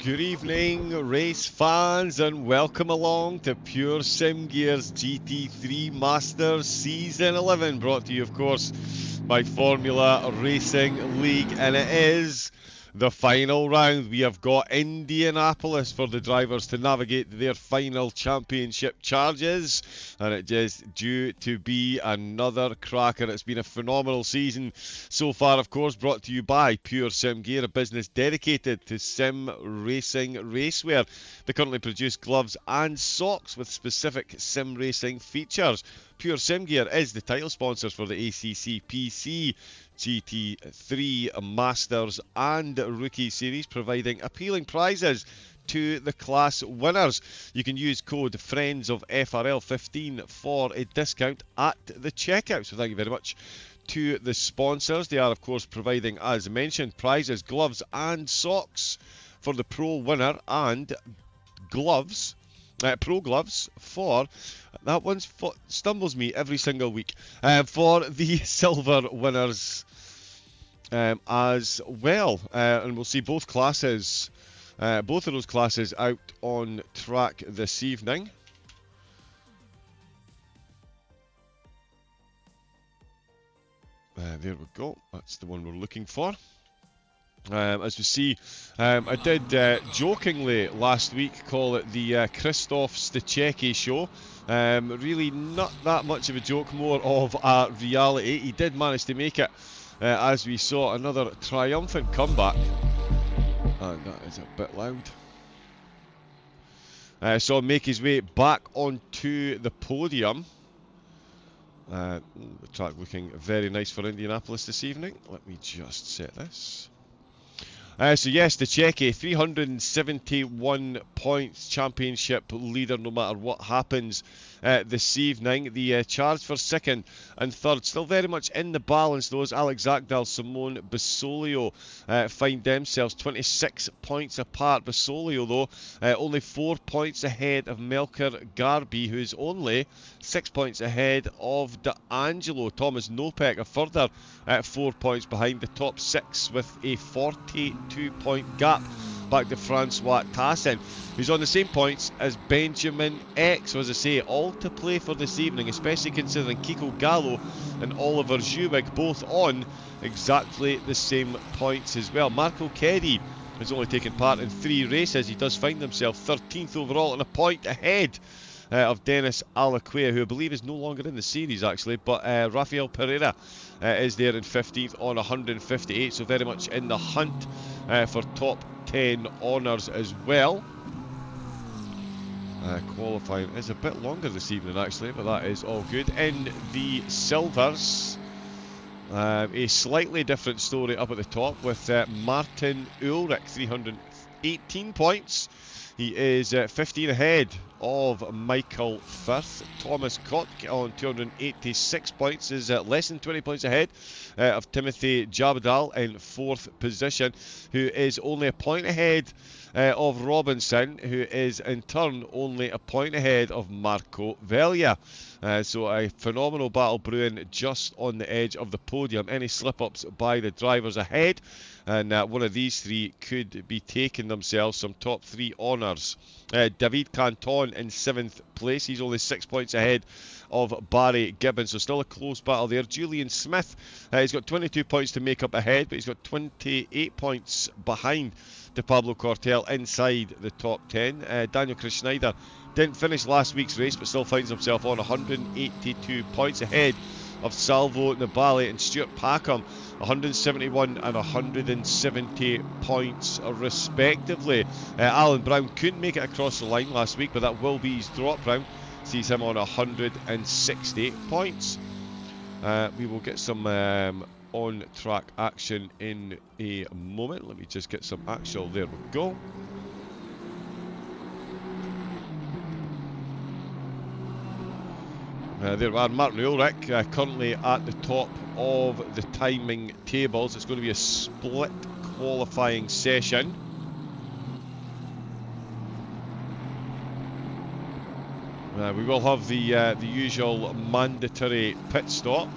Good evening, race fans, and welcome along to Pure Sim Gear's GT3 Masters Season 11, brought to you, of course, by Formula Racing League, and it is the final round. We have got Indianapolis for the drivers to navigate their final championship charges, and it is due to be another cracker. It's been a phenomenal season so far, of course, brought to you by Pure Sim Gear, a business dedicated to sim racing racewear. They currently produce gloves and socks with specific sim racing features. Pure Sim Gear is the title sponsors for the ACC PC, GT3, Masters and Rookie Series, providing appealing prizes to the class winners. You can use code FRIENDS of FRL15 for a discount at the checkout. So thank you very much to the sponsors. They are, of course, providing, as mentioned, prizes, gloves and socks for the pro winner, and gloves, pro gloves for, that one stumbles me every single week, for the silver winners as well. And we'll see both classes, both of those classes out on track this evening. There we go. That's the one we're looking for. As we see, I did jokingly last week call it the Christoph Stachecki show. Really not that much of a joke, more of a reality. He did manage to make it, as we saw another triumphant comeback. And that is a bit loud. Saw him make his way back onto the podium. The track looking very nice for Indianapolis this evening. Let me just set this. So yes, the Czechie, 371 points, championship leader no matter what happens this evening. The charge for second and third, still very much in the balance. Those Alex Zagdal, Simone Basolio find themselves 26 points apart. Basolio, though, only 4 points ahead of Melker Garby, who's only 6 points ahead of D'Angelo. Thomas Nopek, a further 4 points behind the top six with a 42-point gap back to Francois Tassin, who's on the same points as Benjamin X. So as I say, all to play for this evening, especially considering Kiko Gallo and Oliver Zewig both on exactly the same points as well. Marco Keddy has only taken part in 3 races. He does find himself 13th overall and a point ahead of Dennis Alaquia, who I believe is no longer in the series actually, but Rafael Pereira is there in 15th on 158, so very much in the hunt for top 10 honours as well. Qualifying is a bit longer this evening actually, but that is all good. In the silvers, a slightly different story up at the top with Martin Ulrich, 318 points. He is 15 ahead of Michael Firth. Thomas Kotk on 286 points is less than 20 points ahead of Timothy Jabadal in 4th position, who is only a point ahead of Robinson, who is in turn only a point ahead of Marco Velia. So a phenomenal battle brewing just on the edge of the podium. Any slip-ups by the drivers ahead, and one of these three could be taking themselves some top 3 honours. David Canton in 7th place. He's only 6 points ahead of Barry Gibbons, so still a close battle there. Julian Smith, he's got 22 points to make up ahead, but he's got 28 points behind to Pablo Cortel inside the top 10. Daniel Chris Schneider didn't finish last week's race, but still finds himself on 182 points ahead of Salvo Nibali and Stuart Packham, 171 and 170 points respectively. Alan Brown couldn't make it across the line last week, but that will be his drop round. Sees him on 160 points. We will get some on-track action in a moment. Let me just get some actual, there we go. There we are, Martin Ulrich currently at the top of the timing tables. It's going to be a split qualifying session. We will have the usual mandatory pit stop.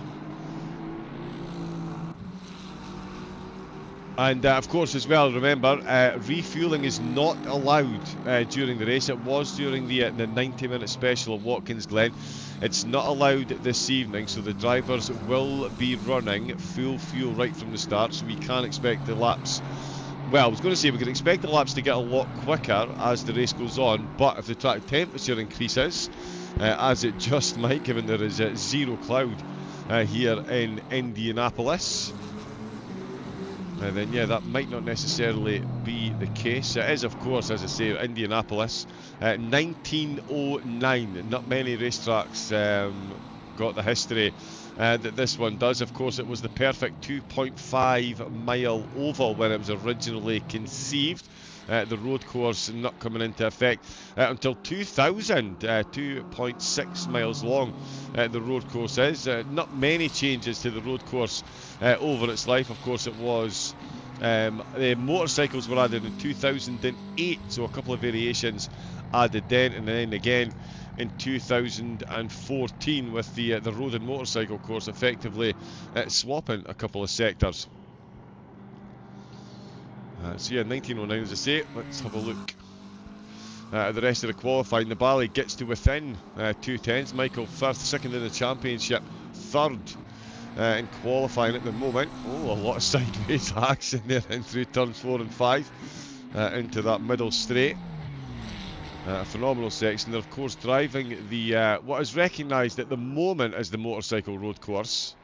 And of course, as well, remember, refueling is not allowed during the race. It was during the 90-minute special at Watkins Glen. It's not allowed this evening, so the drivers will be running full fuel right from the start. So we can expect the laps. Well, I was going to say we can expect the laps to get a lot quicker as the race goes on, but if the track temperature increases, as it just might, given there is zero cloud here in Indianapolis, then yeah, that might not necessarily be the case. It is, of course, as I say, Indianapolis, 1909. Not many racetracks got the history that this one does. Of course, it was the perfect 2.5 mile oval when it was originally conceived. The road course not coming into effect until 2000, 2.6 miles long the road course is. Not many changes to the road course over its life. Of course, it was the motorcycles were added in 2008, so a couple of variations added then, and then again in 2014 with the road and motorcycle course effectively swapping a couple of sectors. So yeah, 1909 as I say. Let's have a look at the rest of the qualifying. Nibali gets to within 2 tenths. Michael Firth second in the championship, third in qualifying at the moment. Oh, a lot of sideways action there in through turns 4 and 5 into that middle straight. A phenomenal section. They're of course driving the what is recognised at the moment as the motorcycle road course.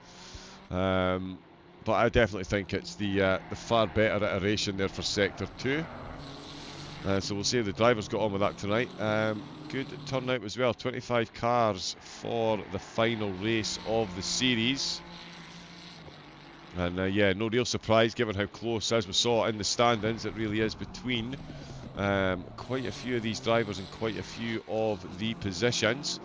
But I definitely think it's the far better iteration there for Sector 2. So we'll see if the drivers got on with that tonight. Good turnout as well. 25 cars for the final race of the series. And yeah, no real surprise given how close, as we saw in the standings, it really is between quite a few of these drivers and quite a few of the positions.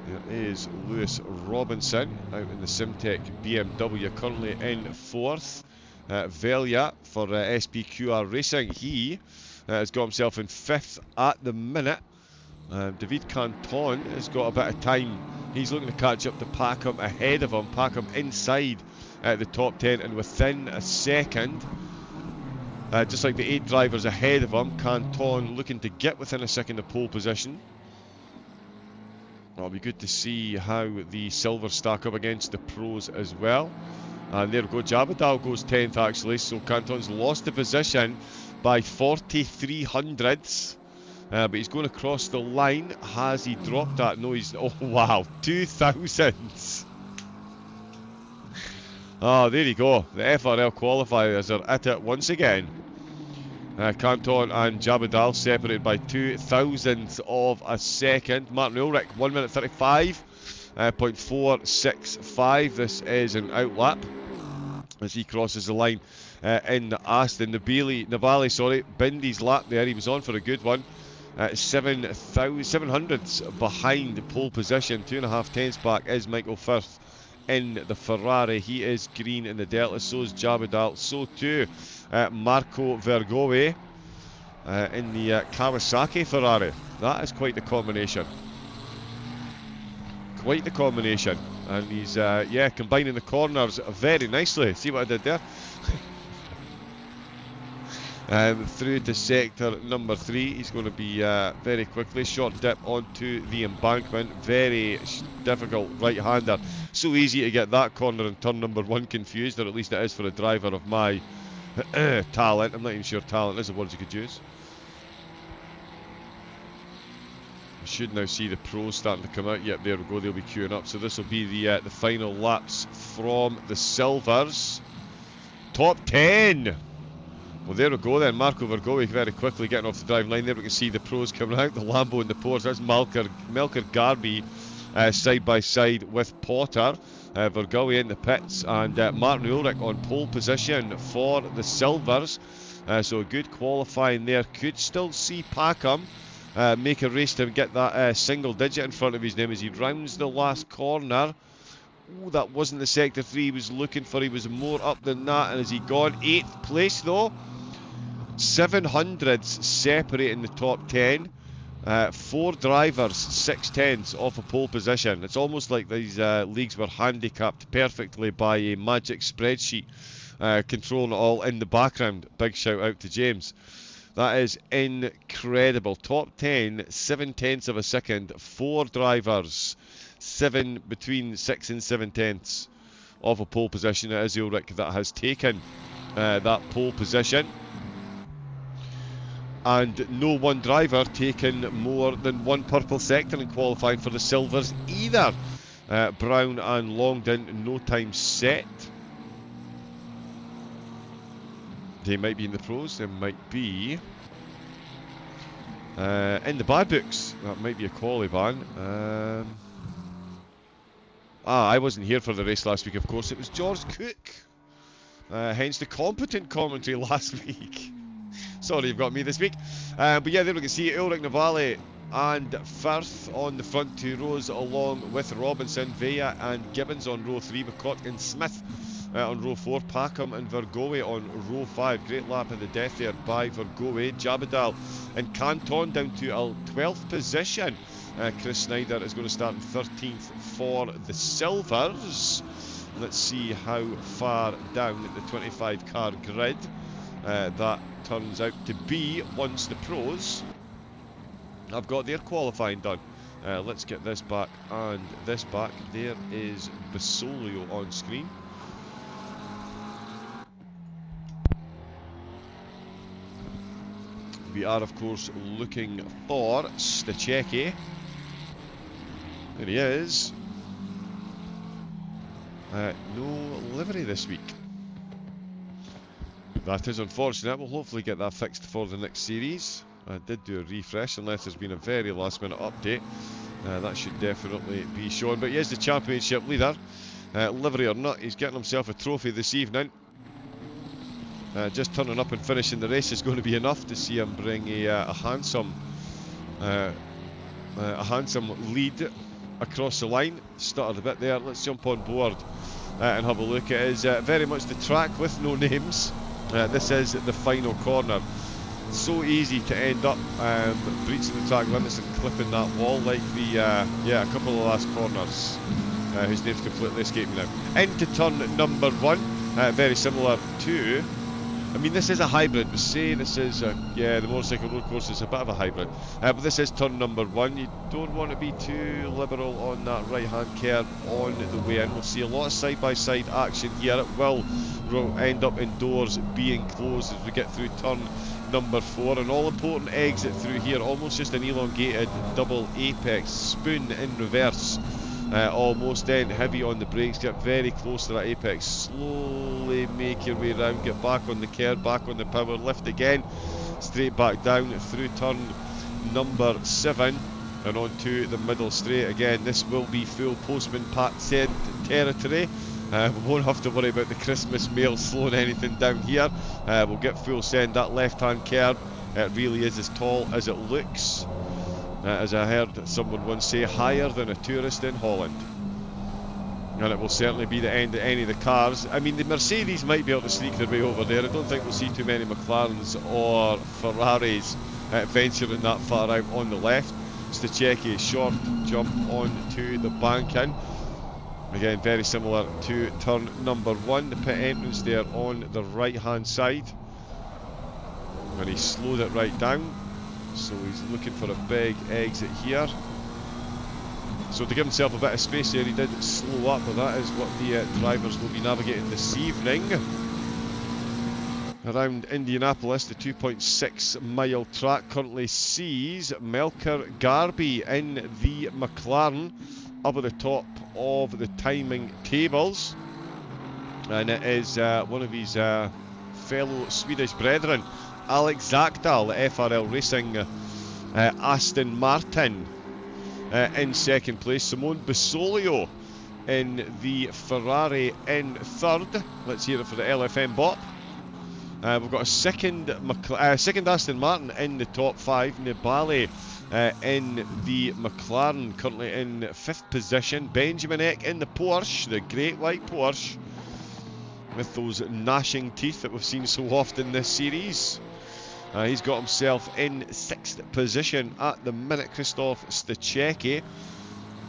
There is Lewis Robinson out in the Simtech BMW, currently in 4th. Velia for SPQR Racing, he has got himself in 5th at the minute. David Canton has got a bit of time. He's looking to catch up to Packham ahead of him. Packham inside the top 10 and within a second. Just like the 8 drivers ahead of him, Canton looking to get within a second of pole position. It'll be good to see how the silvers stack up against the pros as well. And there we go, Jabadal goes 10th actually, so Canton's lost the position by 43 hundredths. But he's going across the line. Has he dropped that? No, he's... Oh, wow, 2 thousandths. Oh, there you go. The FRL qualifiers are at it once again. Canton and Jabadal separated by 2 thousandths of a second. Martin Ulrich, 1 minute 35.465. This is an outlap as he crosses the line in Aston. Nibali, Bindi's lap there. He was on for a good one. 7 hundredths behind pole position. 2.5 tenths back is Michael Firth in the Ferrari. He is green in the Delta. So is Jabadal. So too Marco Vergoe in the Kawasaki Ferrari. That is quite the combination. Quite the combination. And he's yeah, combining the corners very nicely. See what I did there? Through to sector number 3. He's going to be very quickly. Short dip onto the embankment. Very difficult right-hander. So easy to get that corner in turn number 1 confused, or at least it is for a driver of my talent. I'm not even sure talent is the words you could use. We should now see the pros starting to come out. Yep, there we go. They'll be queuing up. So this will be the final laps from the silvers. Top 10. Well, there we go then. Marco Vergoe very quickly getting off the drive line there. We can see the pros coming out. The Lambo and the Porsche. That's Melker Garby side by side with Potter. Vergoe in the pits, and Martin Ulrich on pole position for the silvers. So a good qualifying there. Could still see Packham make a race to get that single digit in front of his name as he rounds the last corner. Oh, that wasn't the sector 3 he was looking for. He was more up than that. And has he gone 8th place though? 7 hundredths separating the top 10. 4 drivers, 6 tenths off a pole position. It's almost like these leagues were handicapped perfectly by a magic spreadsheet controlling it all in the background. Big shout out to James. That is incredible. Top 10, 7/10 of a second. 4 drivers, between 6 and 7/10 of a pole position. It is Ulrich that has taken that pole position. And no one driver taken more than 1 purple sector in qualifying for the silvers either. Brown and Longdon, no time set. They might be in the pros, they might be in the bad books. That might be a quali ban. I wasn't here for the race last week, of course. It was George Cook. Hence the competent commentary last week. Sorry, you've got me this week. But yeah, there we can see Ulrich Navale and Firth on the front 2 rows, along with Robinson, Vea and Gibbons on row 3, McCourt and Smith on row 4, Packham and Vergoe on row 5. Great lap of the death there by Vergoe. Jabadal and Canton down to a 12th position. Chris Snyder is going to start in 13th for the silvers. Let's see how far down the 25 car grid that turns out to be once the pros have got their qualifying done. Let's get this back and this back. There is Basolio on screen. We are, of course, looking for Stachecki. There he is. No livery this week. That is unfortunate. We'll hopefully get that fixed for the next series. I did do a refresh, unless there's been a very last minute update. That should definitely be shown. But he is the championship leader. Livery or not, he's getting himself a trophy this evening. Just turning up and finishing the race is going to be enough to see him bring a handsome lead across the line. Stuttered a bit there. Let's jump on board and have a look. It is very much the track with no names. This is the final corner. So easy to end up breaching the track limits and clipping that wall like the a couple of last corners. Whose name's completely escaped me now. Into turn number 1. Very similar to, I mean, this is a hybrid. We say this is the motorcycle road course is a bit of a hybrid, but this is turn number 1. You don't want to be too liberal on that right hand curve on the way in. We'll see a lot of side by side action here. It will end up in doors being closed as we get through turn number 4. An all important exit through here, almost just an elongated double apex, spoon in reverse. Almost in, heavy on the brakes, get very close to that apex, slowly make your way around, get back on the curve, back on the power, lift again, straight back down through turn number 7 and onto the middle straight. Again, this will be full postman Pat said territory. We won't have to worry about the Christmas mail slowing anything down here. We'll get full send. That left hand curve, it really is as tall as it looks. As I heard someone once say, higher than a tourist in Holland. And it will certainly be the end of any of the cars. I mean, the Mercedes might be able to sneak their way over there. I don't think we'll see too many McLarens or Ferraris venturing that far out on the left. Stachecki, short jump onto the banking. Again, very similar to turn number 1. The pit entrance there on the right hand side. And he slowed it right down. So he's looking for a big exit here. So to give himself a bit of space here, he did slow up, but that is what the drivers will be navigating this evening. Around Indianapolis, the 2.6 mile track currently sees Melker Garby in the McLaren up at the top of the timing tables. And it is one of his fellow Swedish brethren, Alex Zakdal, FRL Racing Aston Martin in second place. Simone Basolio in the Ferrari in third. Let's hear it for the LFM Bop. We've got a second Aston Martin in the top 5. Nibali in the McLaren, currently in 5th position. Benjamin Eck in the Porsche, the great white Porsche, with those gnashing teeth that we've seen so often this series. He's got himself in 6th position at the minute. Christoph Stachecki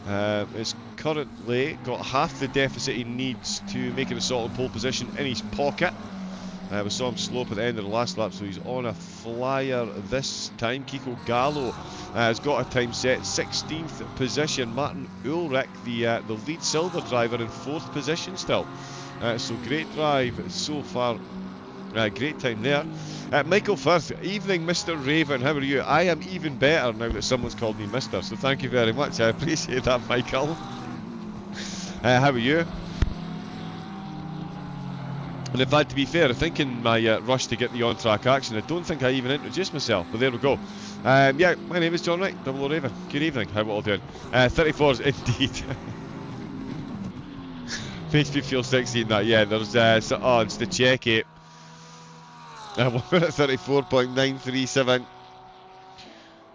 Has currently got half the deficit he needs to make an assault on pole position in his pocket. We saw him slope at the end of the last lap, so he's on a flyer this time. Kiko Gallo has got a time set, 16th position. Martin Ulrich, the lead silver driver, in 4th position still. So great drive so far. Great time there. Michael Firth, evening Mr. Raven, how are you? I am even better now that someone's called me Mr, so thank you very much. I appreciate that, Michael. How are you? And in fact, to be fair, I think in my rush to get the on-track action, I don't think I even introduced myself, but there we go. Yeah, my name is John Wright, Double O Raven. Good evening, how are we all doing? 34's indeed. Makes me feel 16 that, yeah, there's, it's the check 8. 1 minute 34.937.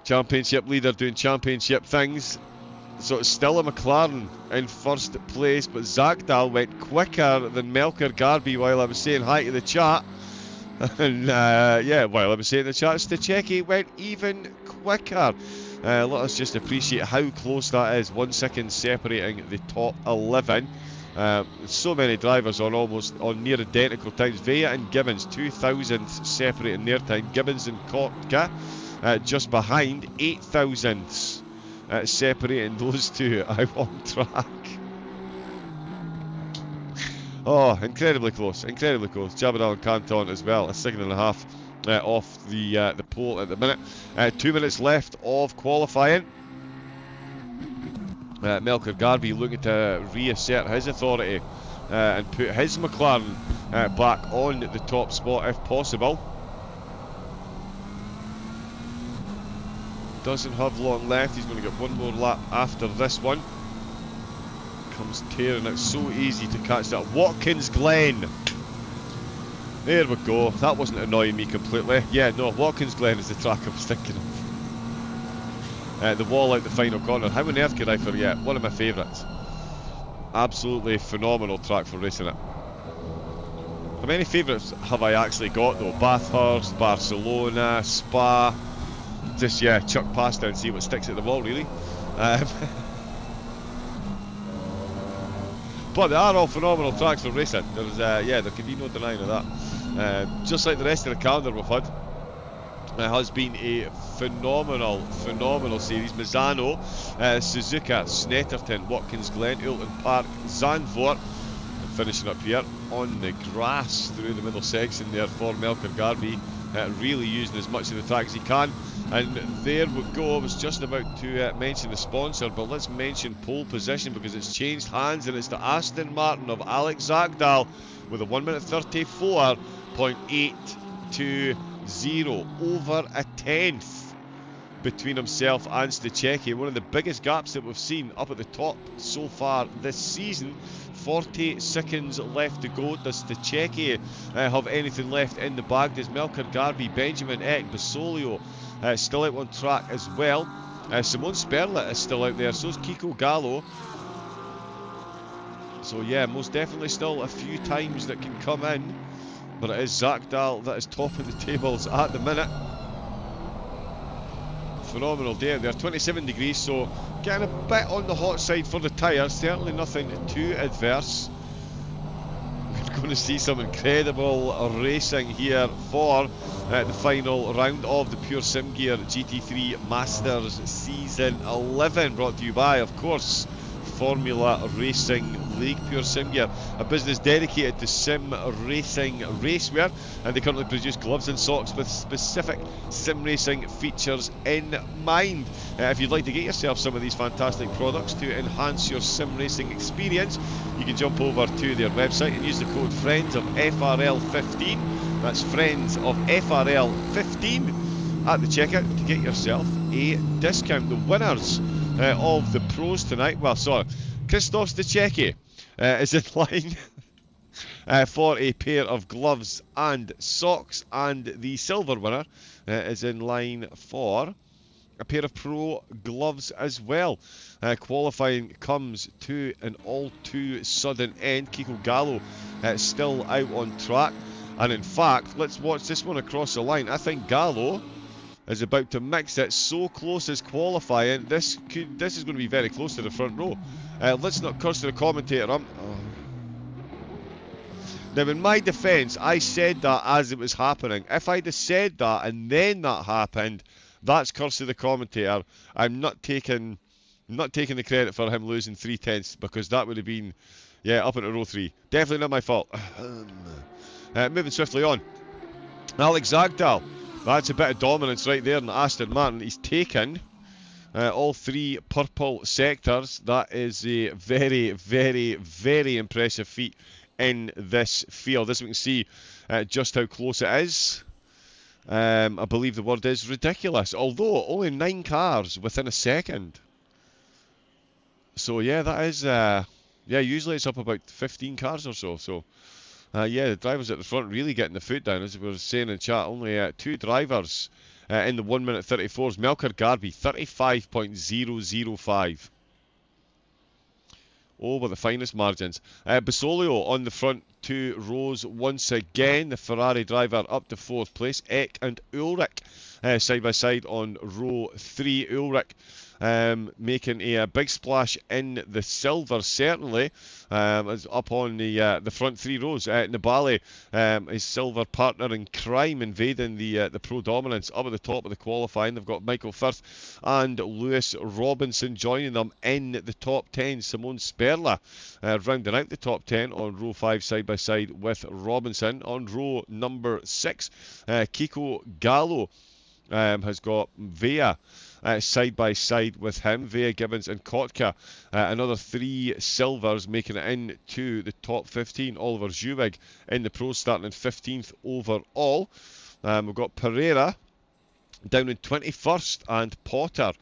Championship leader doing championship things. So it's still a McLaren in first place, but Zagdal went quicker than Melker Garby while I was saying hi to the chat. And yeah, while I was saying the chat, Stachecki went even quicker. Let us just appreciate how close that is. 1 second separating the top 11. So many drivers on near identical times. Vea and Gibbons, 2,000ths separating their time. Gibbons and Kotka just behind, 8,000ths separating those two out on track. Oh, incredibly close, incredibly close. Jabadal and Canton as well, a second and a half off the pole at the minute. 2 minutes left of qualifying. Melker Garby looking to reassert his authority and put his McLaren back on the top spot if possible. Doesn't have long left. He's going to get one more lap after this one. Comes tearing out, so easy to catch that. Watkins Glen. There we go. That wasn't annoying me completely. Yeah, no, Watkins Glen is the track I was thinking of. The wall out the final corner. How on earth could I forget? One of my favourites. Absolutely phenomenal track for racing it. How many favourites have I actually got though? Bathurst, Barcelona, Spa. Just, yeah, chuck past it and see what sticks at the wall, really. But they are all phenomenal tracks for racing. There's, yeah, there can be no denying of that. Just like the rest of the calendar we've had. It has been a phenomenal series. Misano, Suzuka, Snetterton, Watkins Glen, Oulton Park, Zandvoort, and finishing up here on the grass through the middle section there for Melker Garby, really using as much of the track as he can. And there we go. I was just about to mention the sponsor, but let's mention pole position because it's changed hands and it's the Aston Martin of Alex Zagdal with a 1 minute 34.820, over a tenth between himself and Stachecki. One of the biggest gaps that we've seen up at the top so far this season. 40 seconds left to go. Does Stachecki have anything left in the bag? Does Melker Garby, Benjamin Eck, Basolio still out on track as well? Simone Sperlet is still out there, so is Kiko Gallo. So yeah, most definitely still a few times that can come in, but it is Zagdal that is top of the tables at the minute. Phenomenal day out there, 27 degrees, so getting a bit on the hot side for the tyres, certainly nothing too adverse. We're going to see some incredible racing here for the final round of the Pure Sim Gear GT3 Masters Season 11, brought to you by, of course, Formula Racing League. Pure Sim Gear, a business dedicated to sim racing racewear, and they currently produce gloves and socks with specific sim racing features in mind. If you'd like to get yourself some of these fantastic products to enhance your sim racing experience, you can jump over to their website and use the code FRIENDS of FRL15. That's FRIENDS of FRL15 at the checkout to get yourself a discount. The winners of the pros tonight, well, sorry, Christoph Stachecki is in line for a pair of gloves and socks, and the silver winner is in line for a pair of pro gloves as well. Qualifying comes to an all too sudden end. Kiko Gallo still out on track, and in fact, let's watch this one across the line. I think Gallo is about to mix it so close as qualifying. This is going to be very close to the front row. Let's not curse to the commentator. Now, in my defence, I said that as it was happening. If I'd have said that and then that happened, that's curse to the commentator. I'm not taking the credit for him losing 3/10 because that would have been, yeah, up into row 3. Definitely not my fault. Moving swiftly on. Alex Zagdal. That's a bit of dominance right there in Aston Martin. He's taken all 3 purple sectors. That is a very, very, very impressive feat in this field. As we can see just how close it is. I believe the word is ridiculous. Although only 9 cars within a second. So yeah, that is yeah, usually it's up about 15 cars or so. So yeah, the drivers at the front really getting the foot down. As we were saying in chat, only 2 drivers in the 1 minute 34s. Melker Garby, 35.005. Oh, with the finest margins. Basolio on the front 2 rows once again. The Ferrari driver up to 4th place. Eck and Ulrich side by side on row 3. Ulrich making a big splash in the silver, certainly, up on the front 3 rows. Nibali, his silver partner in crime, invading the pro dominance up at the top of the qualifying. They've got Michael Firth and Lewis Robinson joining them in the top 10. Simone Sperla rounding out the top 10 on row 5 side by side with Robinson. On row number 6, Kiko Gallo has got Vea side by side with him. Vea, Gibbons and Kotka. Another 3 silvers making it into the top 15. Oliver Zewig in the pros starting in 15th overall. We've got Pereira down in 21st and Potter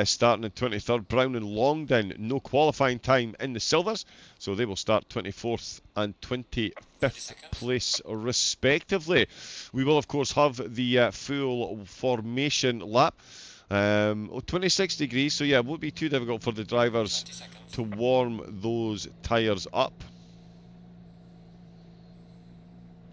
starting in 23rd. Brown and Longdon, no qualifying time in the silvers, so they will start 24th and 25th place respectively. We will of course have the full formation lap. 26 degrees, so yeah, it won't be too difficult for the drivers to warm those tyres up.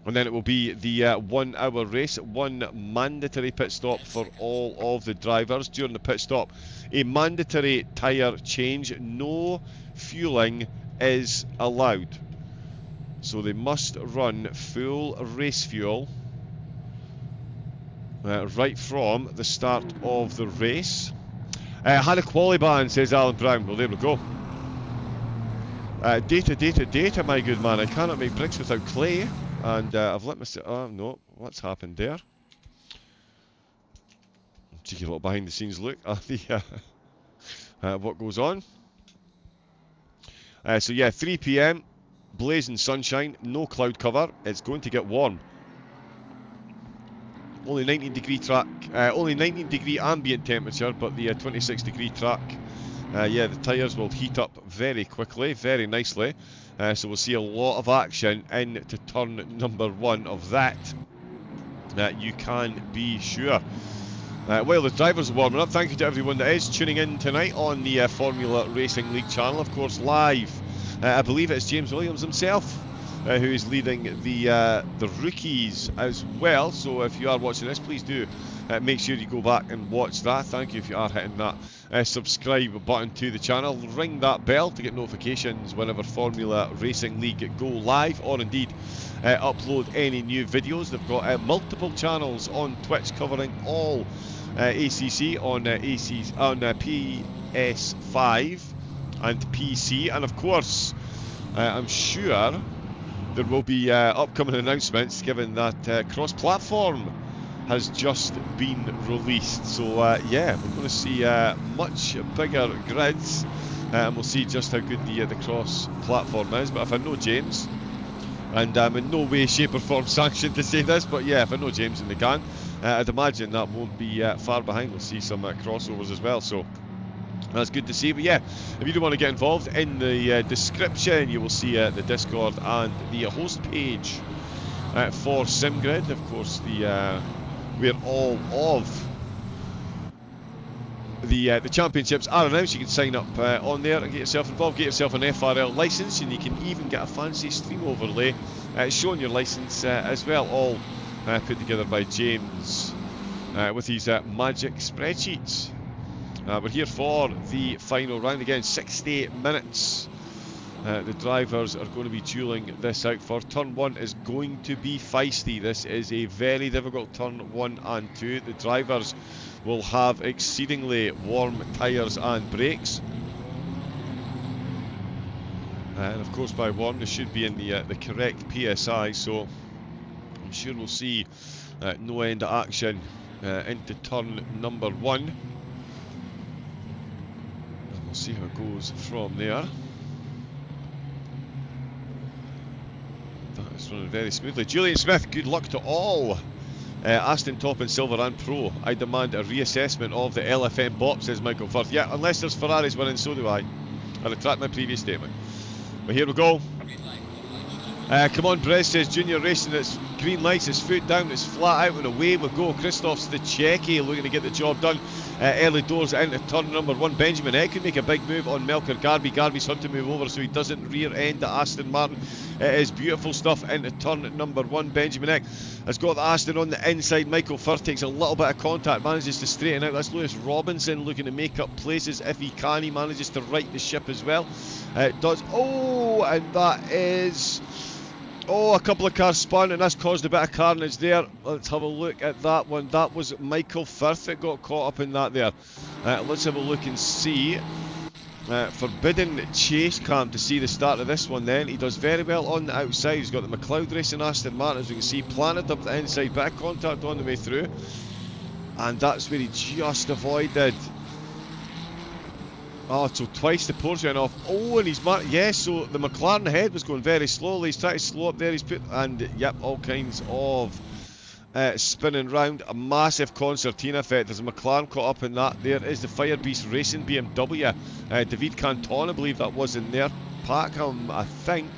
And then it will be the 1 hour race, 1 mandatory pit stop for all of the drivers. During the pit stop, a mandatory tyre change, no fueling is allowed. So they must run full race fuel right from the start of the race. Had a quali ban, says Alan Brown. Well, there we go. Data, my good man. I cannot make bricks without clay. And I've let myself... Oh, no. What's happened there? Cheeky little behind the scenes look at the, what goes on. So yeah, 3 PM. Blazing sunshine. No cloud cover. It's going to get warm. Only 19 degree track. Only 19 degree ambient temperature, but the 26 degree track. Yeah, the tyres will heat up very quickly, very nicely. So we'll see a lot of action into turn number 1 of that. You can be sure. While the drivers are warming up, thank you to everyone that is tuning in tonight on the Formula Racing League channel. Of course, live. I believe it's James Williams himself who is leading the rookies as well. So if you are watching this, please do make sure you go back and watch that. Thank you if you are hitting that subscribe button to the channel. Ring that bell to get notifications whenever Formula Racing League go live, or indeed upload any new videos. They've got multiple channels on Twitch covering all ACC on PS5 and PC, and of course I'm sure there will be upcoming announcements given that cross-platform has just been released. So yeah, we're going to see much bigger grids, and we'll see just how good the cross-platform is. But if I know James, and I'm in no way, shape or form sanctioned to say this, but yeah, if I know James and the gang, I'd imagine that won't be far behind. We'll see some crossovers as well, so that's good to see. But yeah, if you do want to get involved, in the description you will see the Discord and the host page for SimGrid. Of course, where all of the championships are announced. You can sign up on there and get yourself involved, get yourself an FRL licence, and you can even get a fancy stream overlay showing your licence as well, all put together by James with his magic spreadsheets. We're here for the final round again, 68 minutes. The drivers are going to be dueling this out for. Turn 1 is going to be feisty. This is a very difficult turn 1 and 2. The drivers will have exceedingly warm tyres and brakes. And of course by warm they should be in the correct PSI, so I'm sure we'll see no end action into turn number 1. And we'll see how it goes from there. That is running very smoothly. Julian Smith, good luck to all. Aston Top and Silver and Pro. I demand a reassessment of the LFM box, says Michael Firth. Yeah, unless there's Ferraris winning, so do I. I retract my previous statement. But here we go. Come on, Brez, says Junior Racing. It's green lights, it's foot down, it's flat out, and away we go. Christoph Stachecki looking to get the job done. Early doors into turn number 1. Benjamin Eck could make a big move on Melker Garby. Garby's had to move over so he doesn't rear end the Aston Martin. It is beautiful stuff into turn number 1. Benjamin Eck has got the Aston on the inside. Michael Firth takes a little bit of contact, manages to straighten out. That's Lewis Robinson looking to make up places if he can. He manages to right the ship as well. It does. Oh, and that is... Oh, a couple of cars spun, and that's caused a bit of carnage there. Let's have a look at that one. That was Michael Firth that got caught up in that there. Let's have a look and see. Forbidden chase cam to see the start of this one then. He does very well on the outside. He's got the McLeod Racing Aston Martin, as you can see, planted up the inside. Bit of contact on the way through. And that's where he just avoided. Oh, so twice the Porsche went off. Oh, and he's marked. Yes, so the McLaren ahead was going very slowly. He's trying to slow up there. He's put, and yep, all kinds of spinning round. A massive concertina effect. There's a McLaren caught up in that. There is the Fire Beast Racing BMW. David Canton, I believe that was in there. Packham, I think,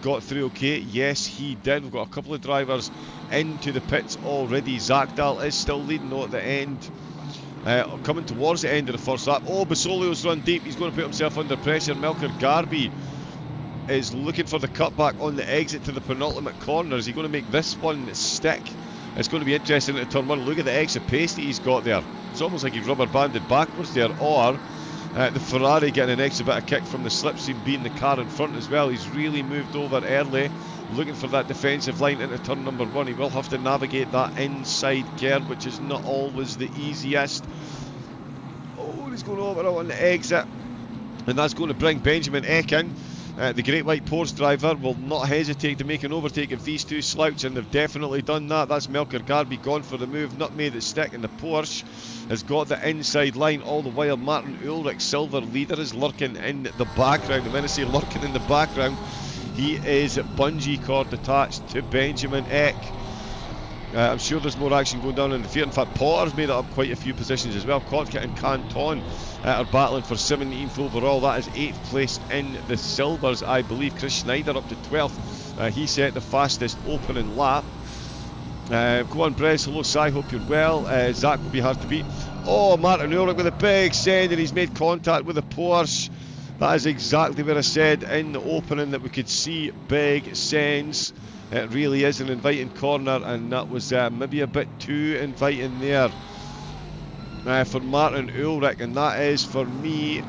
got through okay. Yes, he did. We've got a couple of drivers into the pits already. Zagdal is still leading though at the end. Coming towards the end of the first lap. Oh, Basolio's run deep. He's going to put himself under pressure. Melker Garby is looking for the cutback on the exit to the penultimate corner. Is he going to make this one stick? It's going to be interesting at turn 1. Look at the extra pace that he's got there. It's almost like he's rubber banded backwards there. Or the Ferrari getting an extra bit of kick from the slipstream being the car in front as well. He's really moved over early, looking for that defensive line into turn number 1. He will have to navigate that inside curve, which is not always the easiest. Oh, he's going over on the exit, and that's going to bring Benjamin Eck in. The Great White Porsche driver will not hesitate to make an overtake if these two slouch, and they've definitely done that. That's Melker Garby gone for the move, not made it stick, and the Porsche has got the inside line. All the while Martin Ulrich, silver leader, is lurking in the background. And when I say lurking in the background, he is bungee cord attached to Benjamin Eck. I'm sure there's more action going down in the field. In fact, Potter's made it up quite a few positions as well. Kotka and Canton are battling for 17th overall. That is 8th place in the silvers, I believe. Chris Schneider up to 12th. He set the fastest opening lap. Go on, Brez. Hello, Si. Hope you're well. Zach will be hard to beat. Oh, Martin Ulrich with a big send, and he's made contact with the Porsche. That is exactly where I said in the opening that we could see big sends. It really is an inviting corner, and that was maybe a bit too inviting there for Martin Ulrich, and that is, for me,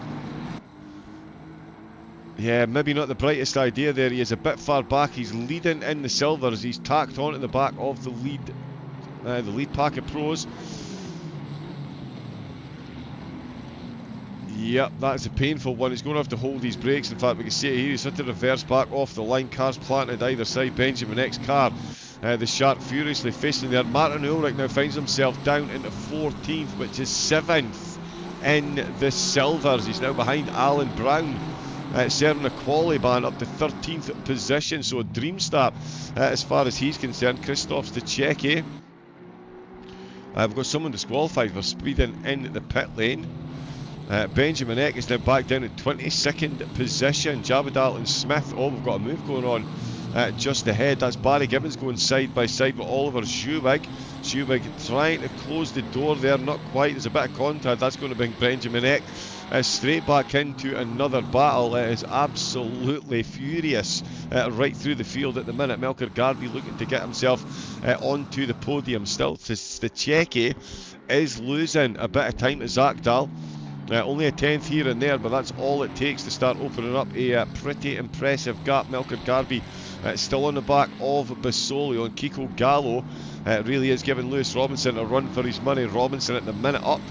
yeah, maybe not the brightest idea there. He is a bit far back. He's leading in the silvers. He's tacked on to the back of the lead pack of pros. Yep, that's a painful one. He's going to have to hold his brakes. In fact, we can see it here. He's had to reverse back off the line. Cars planted either side. Benjamin Eck's car, the Shark, furiously facing there. Martin Ulrich now finds himself down into 14th, which is 7th in the silvers. He's now behind Alan Brown, serving a quali ban up to 13th position. So a dream start as far as he's concerned. Christoph Stachecki. We've got someone disqualified for speeding in the pit lane. Benjamin Eck is now back down in 22nd position. Javadal and Smith, oh, we've got a move going on just ahead. That's Barry Gibbons going side by side with Oliver Schuwig. Schuwig trying to close the door there, not quite. There's a bit of contact. That's going to bring Benjamin Eck straight back into another battle. It is absolutely furious right through the field at the minute. Melker Garvey looking to get himself onto the podium still. Stachecki is losing a bit of time to Zakdal. Only a 10th here and there, but that's all it takes to start opening up a pretty impressive gap. Melker Garvey still on the back of Basolio, and Kiko Gallo really is giving Lewis Robinson a run for his money. Robinson at the minute up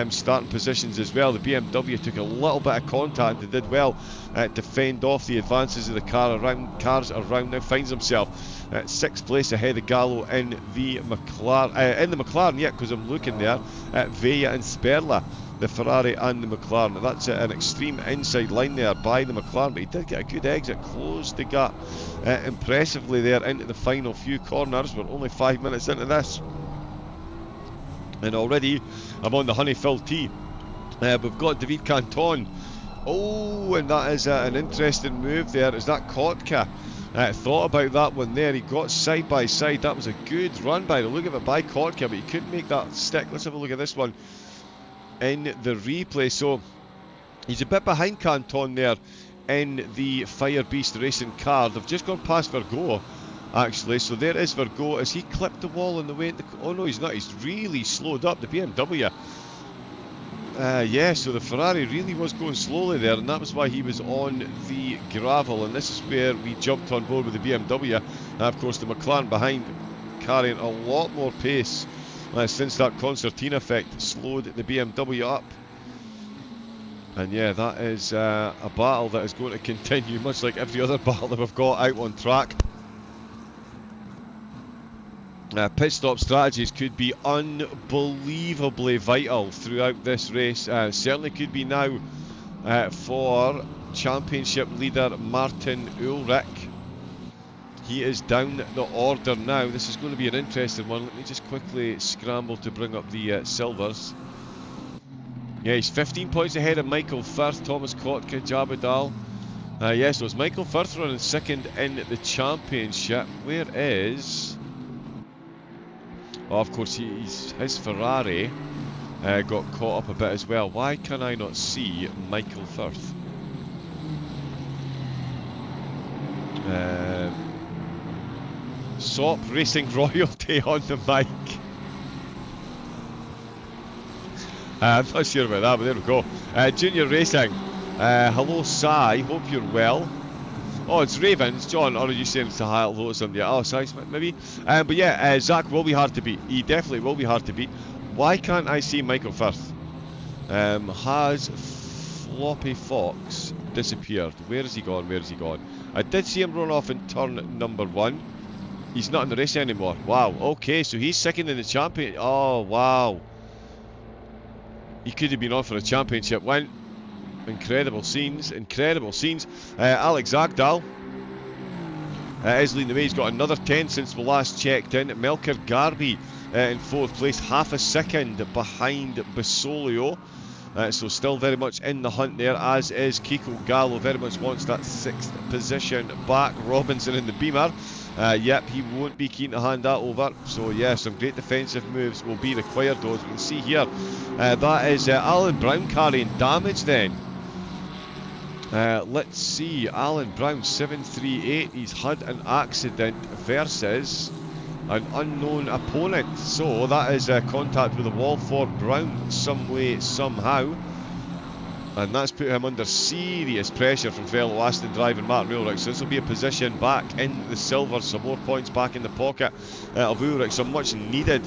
starting positions as well. The BMW took a little bit of contact and did well to fend off the advances of the cars around. Now finds himself at 6th place ahead of Gallo in the McLaren. Yeah, because I'm looking there at Vella and Sperla, the Ferrari and the McLaren. That's an extreme inside line there by the McLaren, but he did get a good exit, closed the gap impressively there into the final few corners. We're only 5 minutes into this, and already I'm on the honey-filled tee. We've got David Canton. Oh, and that is an interesting move there. Is that Kotka? Thought about that one there. He got side by side. That was a good run by the look of it by Kotka, but he couldn't make that stick. Let's have a look at this one in the replay. So he's a bit behind Canton there in the Fire Beast Racing car. They've just gone past Vergo actually, so there is Vergo. Has he clipped the wall on the way? Oh no, he's not. He's really slowed up. The BMW, yeah, so the Ferrari really was going slowly there, and that was why he was on the gravel, and this is where we jumped on board with the BMW. Of course the McLaren behind carrying a lot more pace since that concertina effect slowed the BMW up. And yeah, that is a battle that is going to continue, much like every other battle that we've got out on track. Pit stop strategies could be unbelievably vital throughout this race. Certainly could be now for championship leader Martin Ulrich. He is down the order now. This is going to be an interesting one. Let me just quickly scramble to bring up the silvers. Yeah, he's 15 points ahead of Michael Firth, Thomas Kotka, Jabadal. Yeah, so it's Michael Firth running second in the championship. Where is... Oh, of course, his Ferrari got caught up a bit as well. Why can I not see Michael Firth? SOP Racing Royalty on the mic. I'm not sure about that, but there we go. Junior Racing. Hello, Sai. Hope you're well. Oh, it's Raven. It's John. Or are you saying it's a high hello to somebody? Oh, Sai Smith, maybe. But yeah, Zach will be hard to beat. He definitely will be hard to beat. Why can't I see Michael Firth? Has Floppy Fox disappeared? Where has he gone? Where has he gone? I did see him run off in turn number 1. He's not in the race anymore. Wow. Okay, so he's second in the champion. Oh, wow. He could have been on for a championship win. Incredible scenes, incredible scenes. Alex Zagdal is leading the way. He's got another 10 since we last checked in. Melker Garvey in 4th place, half a second behind Basolio. So still very much in the hunt there, as is Kiko Gallo. Very much wants that 6th position back. Robinson in the Beamer. Yep, he won't be keen to hand that over. So yeah, some great defensive moves will be required though. As we can see here, that is Alan Brown carrying damage then. Let's see, Alan Brown 738, he's had an accident versus an unknown opponent, so that is contact with the wall for Brown some way, somehow, and that's put him under serious pressure from fellow Aston driver Martin Ulrich. So this will be a position back in the silver, some more points back in the pocket of Ulrich, some much needed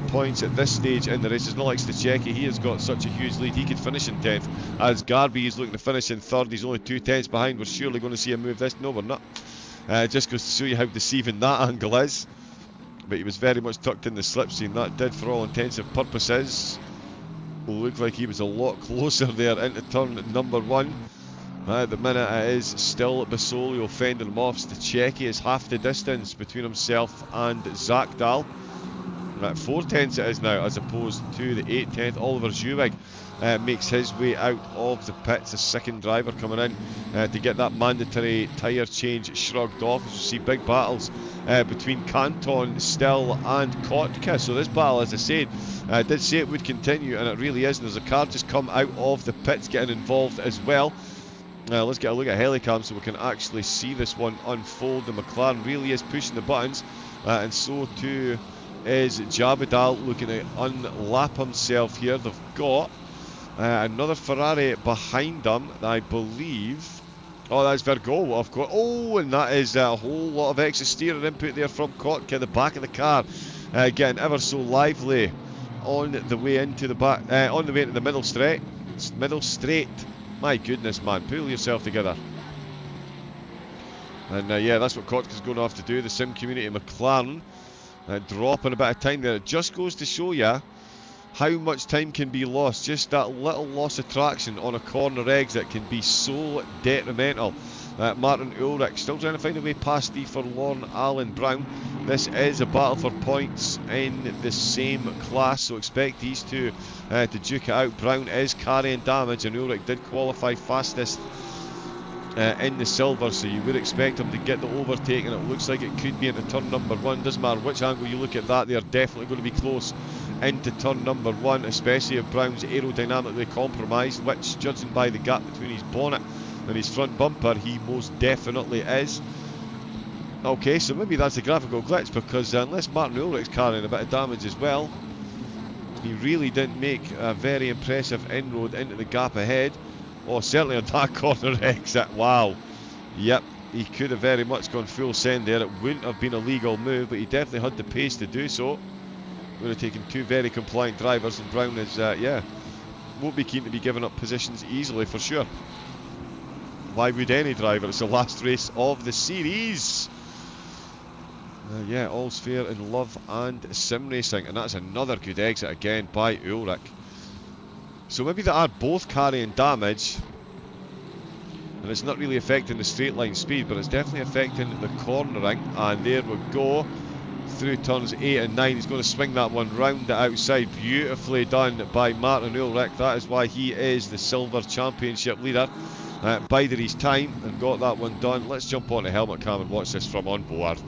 points at this stage in the race. It's not like Stachecki, he has got such a huge lead, he could finish in 10th, as Garvey is looking to finish in 3rd. He's only 2 tenths behind. We're surely going to see him move this. No, we're not. Just goes to show you how deceiving that angle is. But he was very much tucked in the slipstream. That did, for all intensive purposes, look like he was a lot closer there into turn number 1. At the minute it is still Basolio fending him off. Stachecki is half the distance between himself and Zakdal. Right, 4/10 it is now, as opposed to the 8/10. Oliver Zewig makes his way out of the pits. The second driver coming in to get that mandatory tyre change shrugged off. As you see, big battles between Canton, Still and Kotka. So this battle, as I said, I did say it would continue, and it really is. And there's a car just come out of the pits getting involved as well. Let's get a look at Helicam so we can actually see this one unfold. The McLaren really is pushing the buttons, and so too is Jabadal, looking to unlap himself here. They've got another Ferrari behind them, I believe. Oh, that's Virgo, of course. Oh, and that is a whole lot of extra steering input there from Kotka, the back of the car, getting ever so lively on the way into the back, on the way into the middle straight. Middle straight. My goodness, man, pull yourself together. And yeah, that's what Kotka's going to have to do. The Sim Community McLaren dropping a bit of time there. It just goes to show you how much time can be lost. Just that little loss of traction on a corner exit can be so detrimental. Martin Ulrich still trying to find a way past the forlorn Alan Brown. This is a battle for points in the same class, so expect these two to duke it out. Brown is carrying damage, and Ulrich did qualify fastest in the silver, so you would expect him to get the overtake, and it looks like it could be into turn number 1. Doesn't matter which angle you look at that, they are definitely going to be close into turn number 1, especially if Brown's aerodynamically compromised, which, judging by the gap between his bonnet and his front bumper, he most definitely is. Okay, so maybe that's a graphical glitch, because unless Martin Ulrich's carrying a bit of damage as well, he really didn't make a very impressive inroad into the gap ahead. Oh, certainly on that corner exit. Wow. Yep, he could have very much gone full send there. It wouldn't have been a legal move, but he definitely had the pace to do so. Would have taken two very compliant drivers, and Brown is, yeah, won't be keen to be giving up positions easily for sure. Why would any driver? It's the last race of the series. Yeah, all's fair in love and sim racing, and that's another good exit again by Ulrich. So maybe they are both carrying damage, and it's not really affecting the straight line speed, but it's definitely affecting the cornering. And there we go, through turns 8 and 9. He's going to swing that one round the outside. Beautifully done by Martin Ulrich. That is why he is the Silver Championship leader. Bided his time and got that one done. Let's jump on the helmet cam and watch this from on board.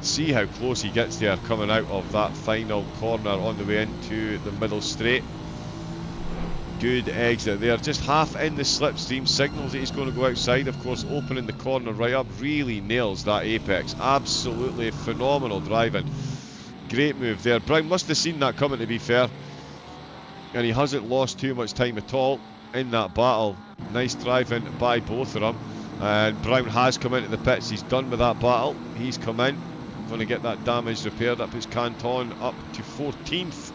See how close he gets there, coming out of that final corner on the way into the middle straight. Good exit there, just half in the slipstream, signals that he's going to go outside. Of course, opening the corner right up, really nails that apex. Absolutely phenomenal driving. Great move there. Brown must have seen that coming, to be fair, and he hasn't lost too much time at all in that battle. Nice driving by both of them, and Brown has come into the pits. He's done with that battle. He's come in, going to get that damage repaired. That puts Canton up to 14th.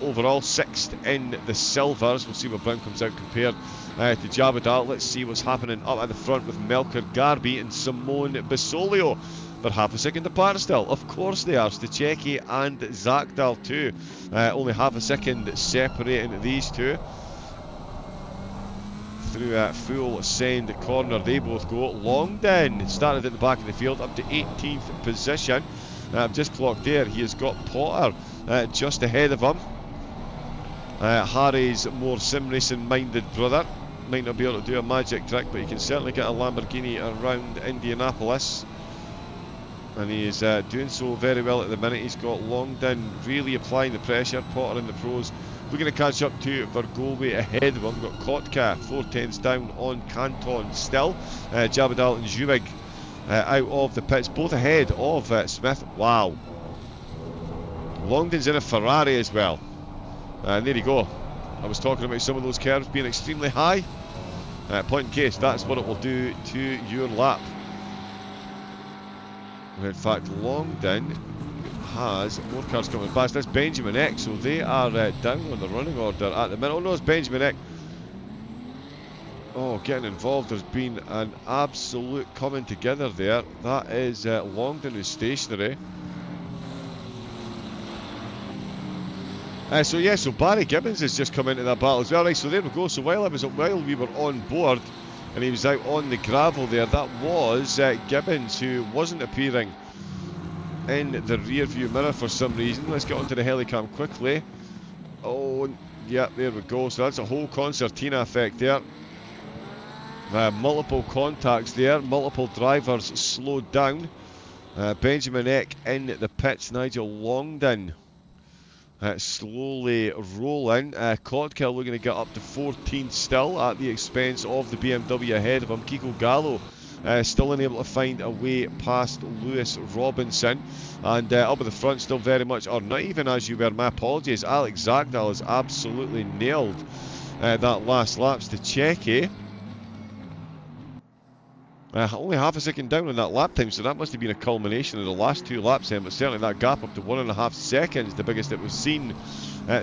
Overall, 6th in the silvers. We'll see where Brown comes out compared to Jabadal. Let's see what's happening up at the front with Melker Garby and Simone Basolio. They're half a second apart still. Of course they are. Stachecki and Zakdal too. Only half a second separating these two. Through a full send corner they both go. Longden started at the back of the field, up to 18th position. I've just clocked there, he has got Potter just ahead of him. Harry's more sim racing minded brother might not be able to do a magic trick, but he can certainly get a Lamborghini around Indianapolis, and he is doing so very well at the minute. He's got Longden really applying the pressure. Potter in the pros looking to catch up to Vergobe ahead of him. We've got Kotka 4/10s down on Canton still. Jabadal and Zewig out of the pits, both ahead of Smith. Wow. Longden's in a Ferrari as well. And there you go. I was talking about some of those curves being extremely high. Point in case, that's what it will do to your lap. In fact, Longden has more cars coming past. That's Benjamin Eck, so they are down on the running order at the minute. Oh no, it's Benjamin Eck. Oh, getting involved. There's been an absolute coming together there. That is Longden, who's stationary. So Barry Gibbons has just come into that battle as well. Right, so there we go. So while we were on board and he was out on the gravel there, that was Gibbons, who wasn't appearing in the rear view mirror for some reason. Let's get onto the helicam quickly. Oh, yeah, there we go. So that's a whole concertina effect there. Multiple contacts there, multiple drivers slowed down. Benjamin Eck in the pits, Nigel Longdon slowly rolling. Kotka looking to get up to 14th still at the expense of the BMW ahead of him. Kiko Gallo still unable to find a way past Lewis Robinson. And up at the front still very much, or not even as you were, my apologies, Alex Zagdal has absolutely nailed that last laps to Checky. Only half a second down on that lap time, so that must have been a culmination of the last 2 laps then, but certainly that gap up to 1.5 seconds, the biggest that we've seen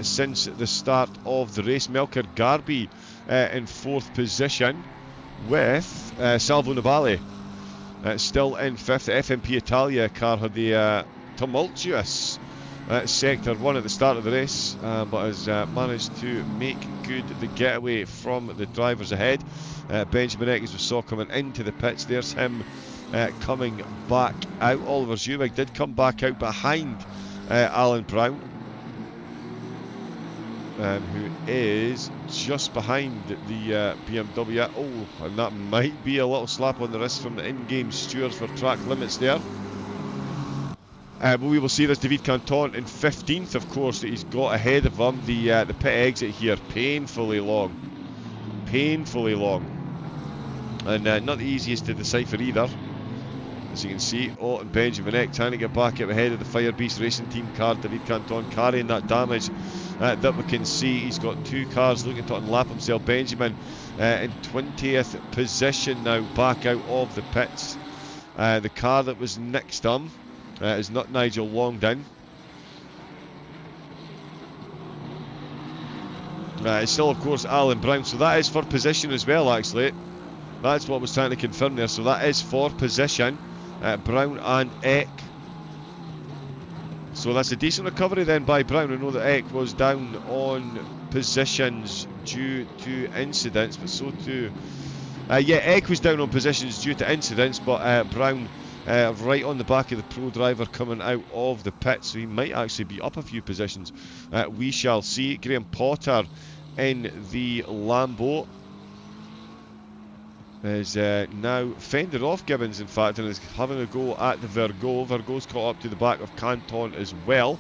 since the start of the race. Melker Garby in 4th position with Salvo Nibali still in 5th. The FMP Italia car had the tumultuous sector 1 at the start of the race, but has managed to make good the getaway from the drivers ahead. Benjamin Eck, as we saw coming into the pits, there's him coming back out. Oliver Zewig did come back out behind Alan Brown, who is just behind the BMW. Oh, and that might be a little slap on the wrist from the in-game stewards for track limits there. But we will see there's David Canton in 15th, of course, that he's got ahead of him. The pit exit here, painfully long. Painfully long. And not the easiest to decipher either, as you can see. Oh, and Benjamin Eck trying to get back up ahead of the Fire Beast Racing Team car. David Canton carrying that damage that we can see. He's got 2 cars looking to unlap himself. Benjamin in 20th position now, back out of the pits. The car that was next to him is not Nigel Longdon. It's still, of course, Alan Brown. So that is for position as well, actually. That's what I was trying to confirm there. So that is for position, Brown and Eck. So that's a decent recovery then by Brown. I know that Eck was down on positions due to incidents, but so too... yeah, Eck was down on positions due to incidents, but Brown right on the back of the pro driver coming out of the pit, so he might actually be up a few positions. We shall see. Graham Potter in the Lambo is now fended off Gibbons, in fact, and is having a go at the Virgo. Virgo's caught up to the back of Canton as well.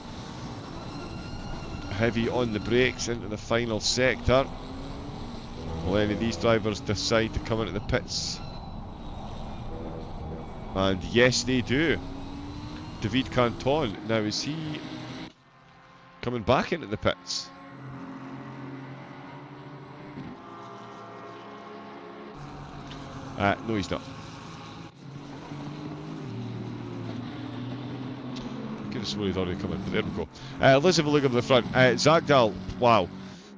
Heavy on the brakes into the final sector. Will any of these drivers decide to come into the pits? And yes, they do. David Canton, now is he coming back into the pits? No, he's not. I could have sworn he'd already come in, but there we go. Let's have a look at the front. Zagdal, wow.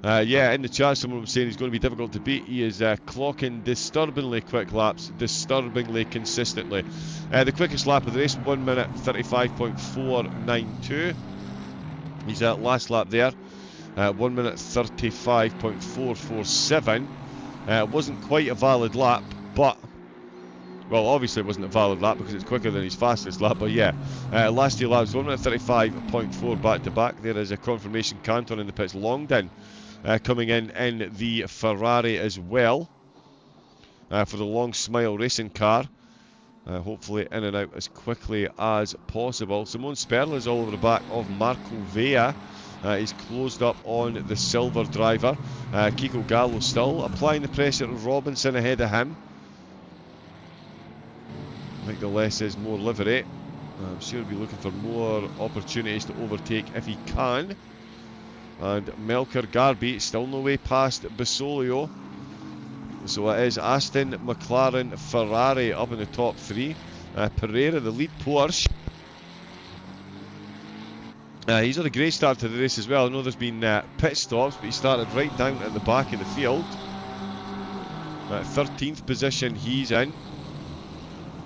Yeah, in the chat someone was saying he's going to be difficult to beat. He is clocking disturbingly quick laps, disturbingly consistently. The quickest lap of the race, 1 minute 35.492. He's at last lap there, 1 minute 35.447. Wasn't quite a valid lap, but, well, obviously it wasn't a valid lap because it's quicker than his fastest lap, but yeah, last 2 laps, 1 minute 35.4 back to back. There is a confirmation Canton in the pits. Longdon coming in the Ferrari as well for the Long Smile Racing car. Hopefully in and out as quickly as possible. Simone Sperl is all over the back of Marco Vea. He's closed up on the silver driver. Kiko Gallo still applying the pressure. Robinson ahead of him. I think the less is more livery. I'm sure he'll be looking for more opportunities to overtake if he can. And Melker Garby still no way past Basolio. So it is Aston, McLaren, Ferrari up in the top 3. Pereira, the lead Porsche. He's had a great start to the race as well. I know there's been pit stops, but he started right down at the back of the field. 13th position he's in.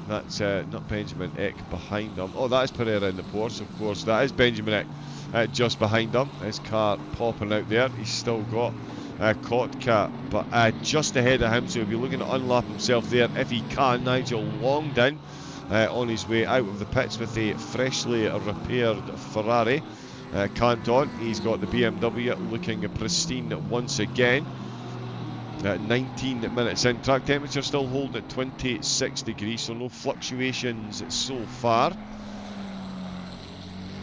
That's not Benjamin Eck behind him. Oh, that is Pereira in the Porsche, of course. That is Benjamin Eck just behind him. His car popping out there. He's still got Kotka, but just ahead of him, so he'll be looking to unlap himself there if he can. Nigel Longdon on his way out of the pits with a freshly repaired Ferrari. Canton, he's got the BMW looking pristine once again. 19 minutes in, track temperature still holding at 26 degrees, so no fluctuations so far.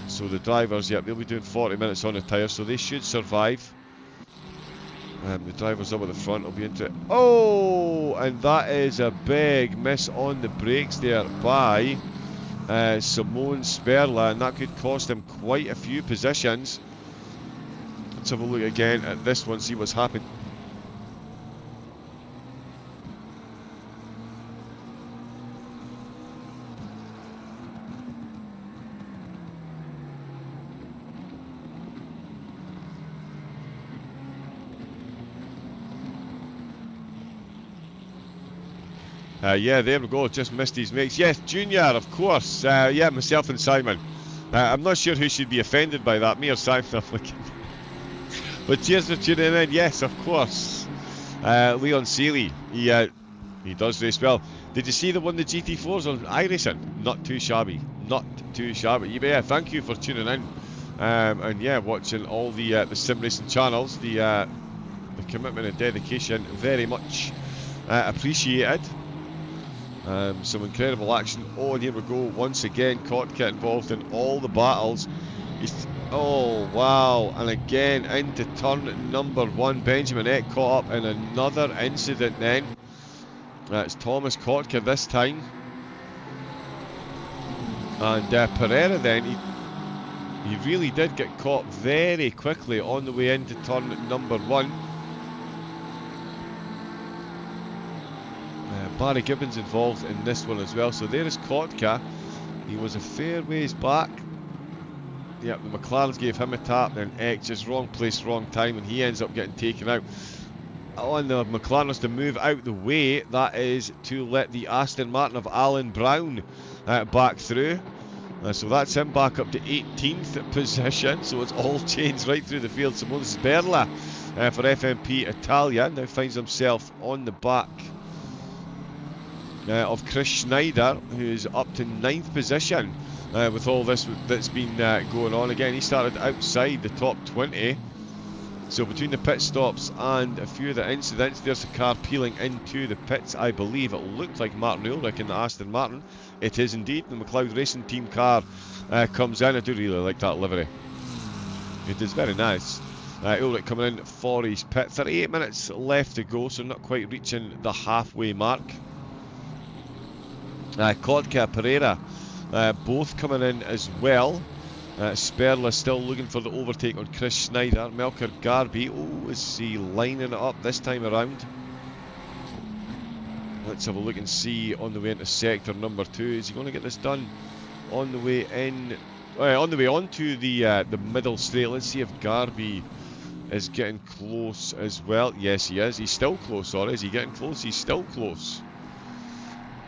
So the drivers, they'll be doing 40 minutes on the tyres, so they should survive. The drivers up at the front will be into it. Oh, and that is a big miss on the brakes there by Simone Sperla, and that could cost him quite a few positions. Let's have a look again at this one, see what's happened. Yeah, there we go, just missed his mates. Yes, Junior, of course. Yeah, myself and Simon. I'm not sure who should be offended by that, me or Simon. But cheers for tuning in. Yes, of course. Leon Seeley, he does race well. Did you see the one, the GT4s on iRacing? Not too shabby. Not too shabby. Yeah, thank you for tuning in. And yeah, watching all the sim racing channels. The commitment and dedication, very much appreciated. Some incredible action. Oh, and here we go once again. Kotka involved in all the battles. Oh wow, and again into turn number 1. Benjamin Eck caught up in another incident then. It's Thomas Kotka this time. And Pereira then, he really did get caught very quickly on the way into turn number 1. Barry Gibbons involved in this one as well. So there is Kotka. He was a fair ways back. Yep, the McLarens gave him a tap, then Eck just wrong place, wrong time, and he ends up getting taken out. On the McLarens to move out the way, that is to let the Aston Martin of Alan Brown back through. So that's him back up to 18th position. So it's all changed right through the field. Simone Sperla for FMP Italia now finds himself on the back of Chris Schneider, who's up to 9th position with all this that's been going on. Again, he started outside the top 20. So between the pit stops and a few of the incidents, there's a car peeling into the pits. I believe it looked like Martin Ulrich in the Aston Martin. It is indeed. The McLeod Racing Team car comes in. I do really like that livery. It is very nice. Ulrich coming in for his pit. 38 minutes left to go, so not quite reaching the halfway mark. Kotka, Pereira, both coming in as well. Sperla still looking for the overtake on Chris Schneider. Melker Garby, oh, is he lining it up this time around? Let's have a look and see on the way into sector number 2. Is he going to get this done on the way in? On the way onto the middle straight. Let's see if Garby is getting close as well. Yes, he is. He's still close. Sorry, is he getting close? He's still close.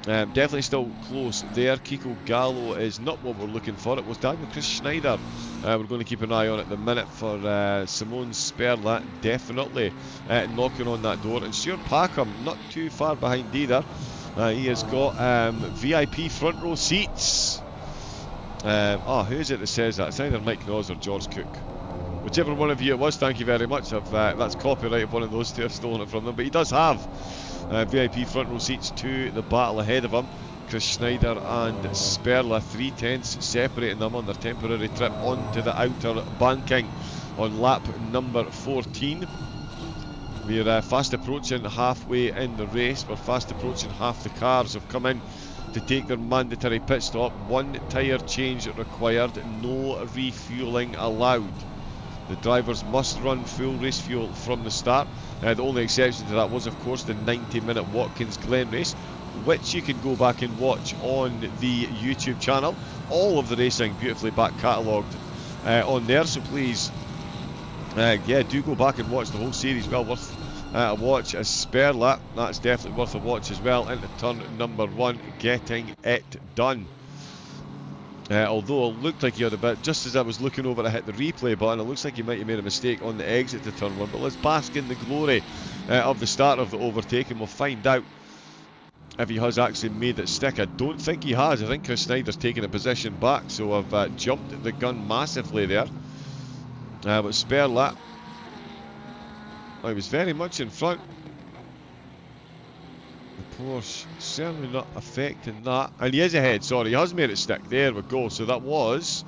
Definitely still close there. Kiko Gallo is not what we're looking for. It was Daniel Chris Schneider. We're going to keep an eye on at the minute for Simone Sperla. Definitely knocking on that door. And Stuart Packham not too far behind either. He has got VIP front row seats. Who is it that says that? It's either Mike Noz or George Cook. Whichever one of you it was, thank you very much. That's copyright of one of those two. I've stolen it from them. But he does have VIP front row seats to the battle ahead of him. Chris Schneider and Sperla, 3/10 separating them on their temporary trip onto the outer banking on lap number 14. We're fast approaching halfway in the race. We're fast approaching half the cars have come in to take their mandatory pit stop. 1 tyre change required, no refuelling allowed. The drivers must run full race fuel from the start. The only exception to that was, of course, the 90-minute Watkins Glen race, which you can go back and watch on the YouTube channel. All of the racing beautifully back catalogued on there, so please, do go back and watch the whole series. Well worth a watch. As Sperla, that's definitely worth a watch as well, into turn number 1, getting it done. Although it looked like he had a bit, just as I was looking over, I hit the replay button, it looks like he might have made a mistake on the exit to turn 1, but let's bask in the glory of the start of the overtake and we'll find out if he has actually made it stick. I don't think he has. I think Chris Snyder's taken a position back, so I've jumped the gun massively there. But Sperla, he was very much in front. The Porsche certainly not affecting that. And he is ahead, sorry, he has made it stick. There we go. So that was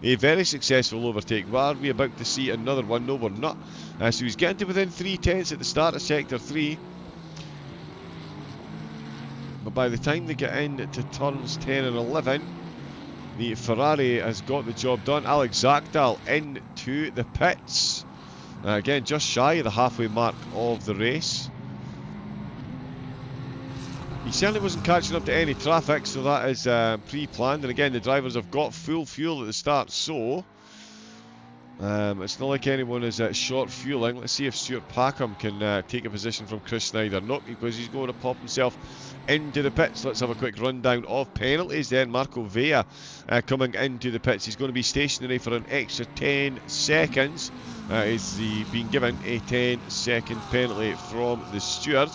a very successful overtake. Are we about to see another one? No, we're not. So he's getting to within 3/10 at the start of Sector 3. But by the time they get into turns 10 and 11, the Ferrari has got the job done. Alex Zakdal into the pits. Again, just shy of the halfway mark of the race. He certainly wasn't catching up to any traffic, so that is pre-planned. And again, the drivers have got full fuel at the start, so it's not like anyone is short fueling. Let's see if Stuart Packham can take a position from Chris Snyder. Not because he's going to pop himself into the pits. Let's have a quick rundown of penalties then. Marco Vea coming into the pits. He's going to be stationary for an extra 10 seconds. He's being given a 10-second penalty from the steward.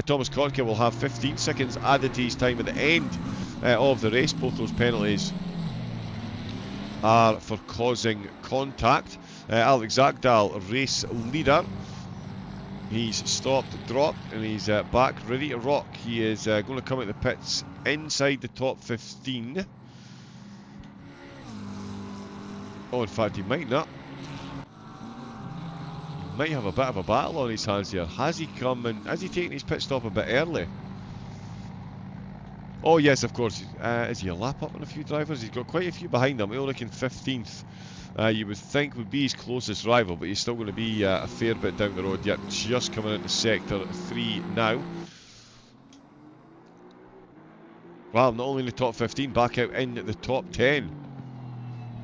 Thomas Konke will have 15 seconds added to his time at the end of the race. Both those penalties are for causing contact. Alex Zakdal, race leader. He's stopped, dropped, and he's back ready to rock. He is going to come out the pits inside the top 15. Oh, in fact, he might not. He might have a bit of a battle on his hands here. Has he come and has he taken his pit stop a bit early? Oh yes, of course. Is he a lap up on a few drivers? He's got quite a few behind him. Ulrich in 15th. You would think would be his closest rival, but he's still going to be a fair bit down the road yet. Just coming into Sector 3 now. Well, not only in the top 15, back out in the top 10.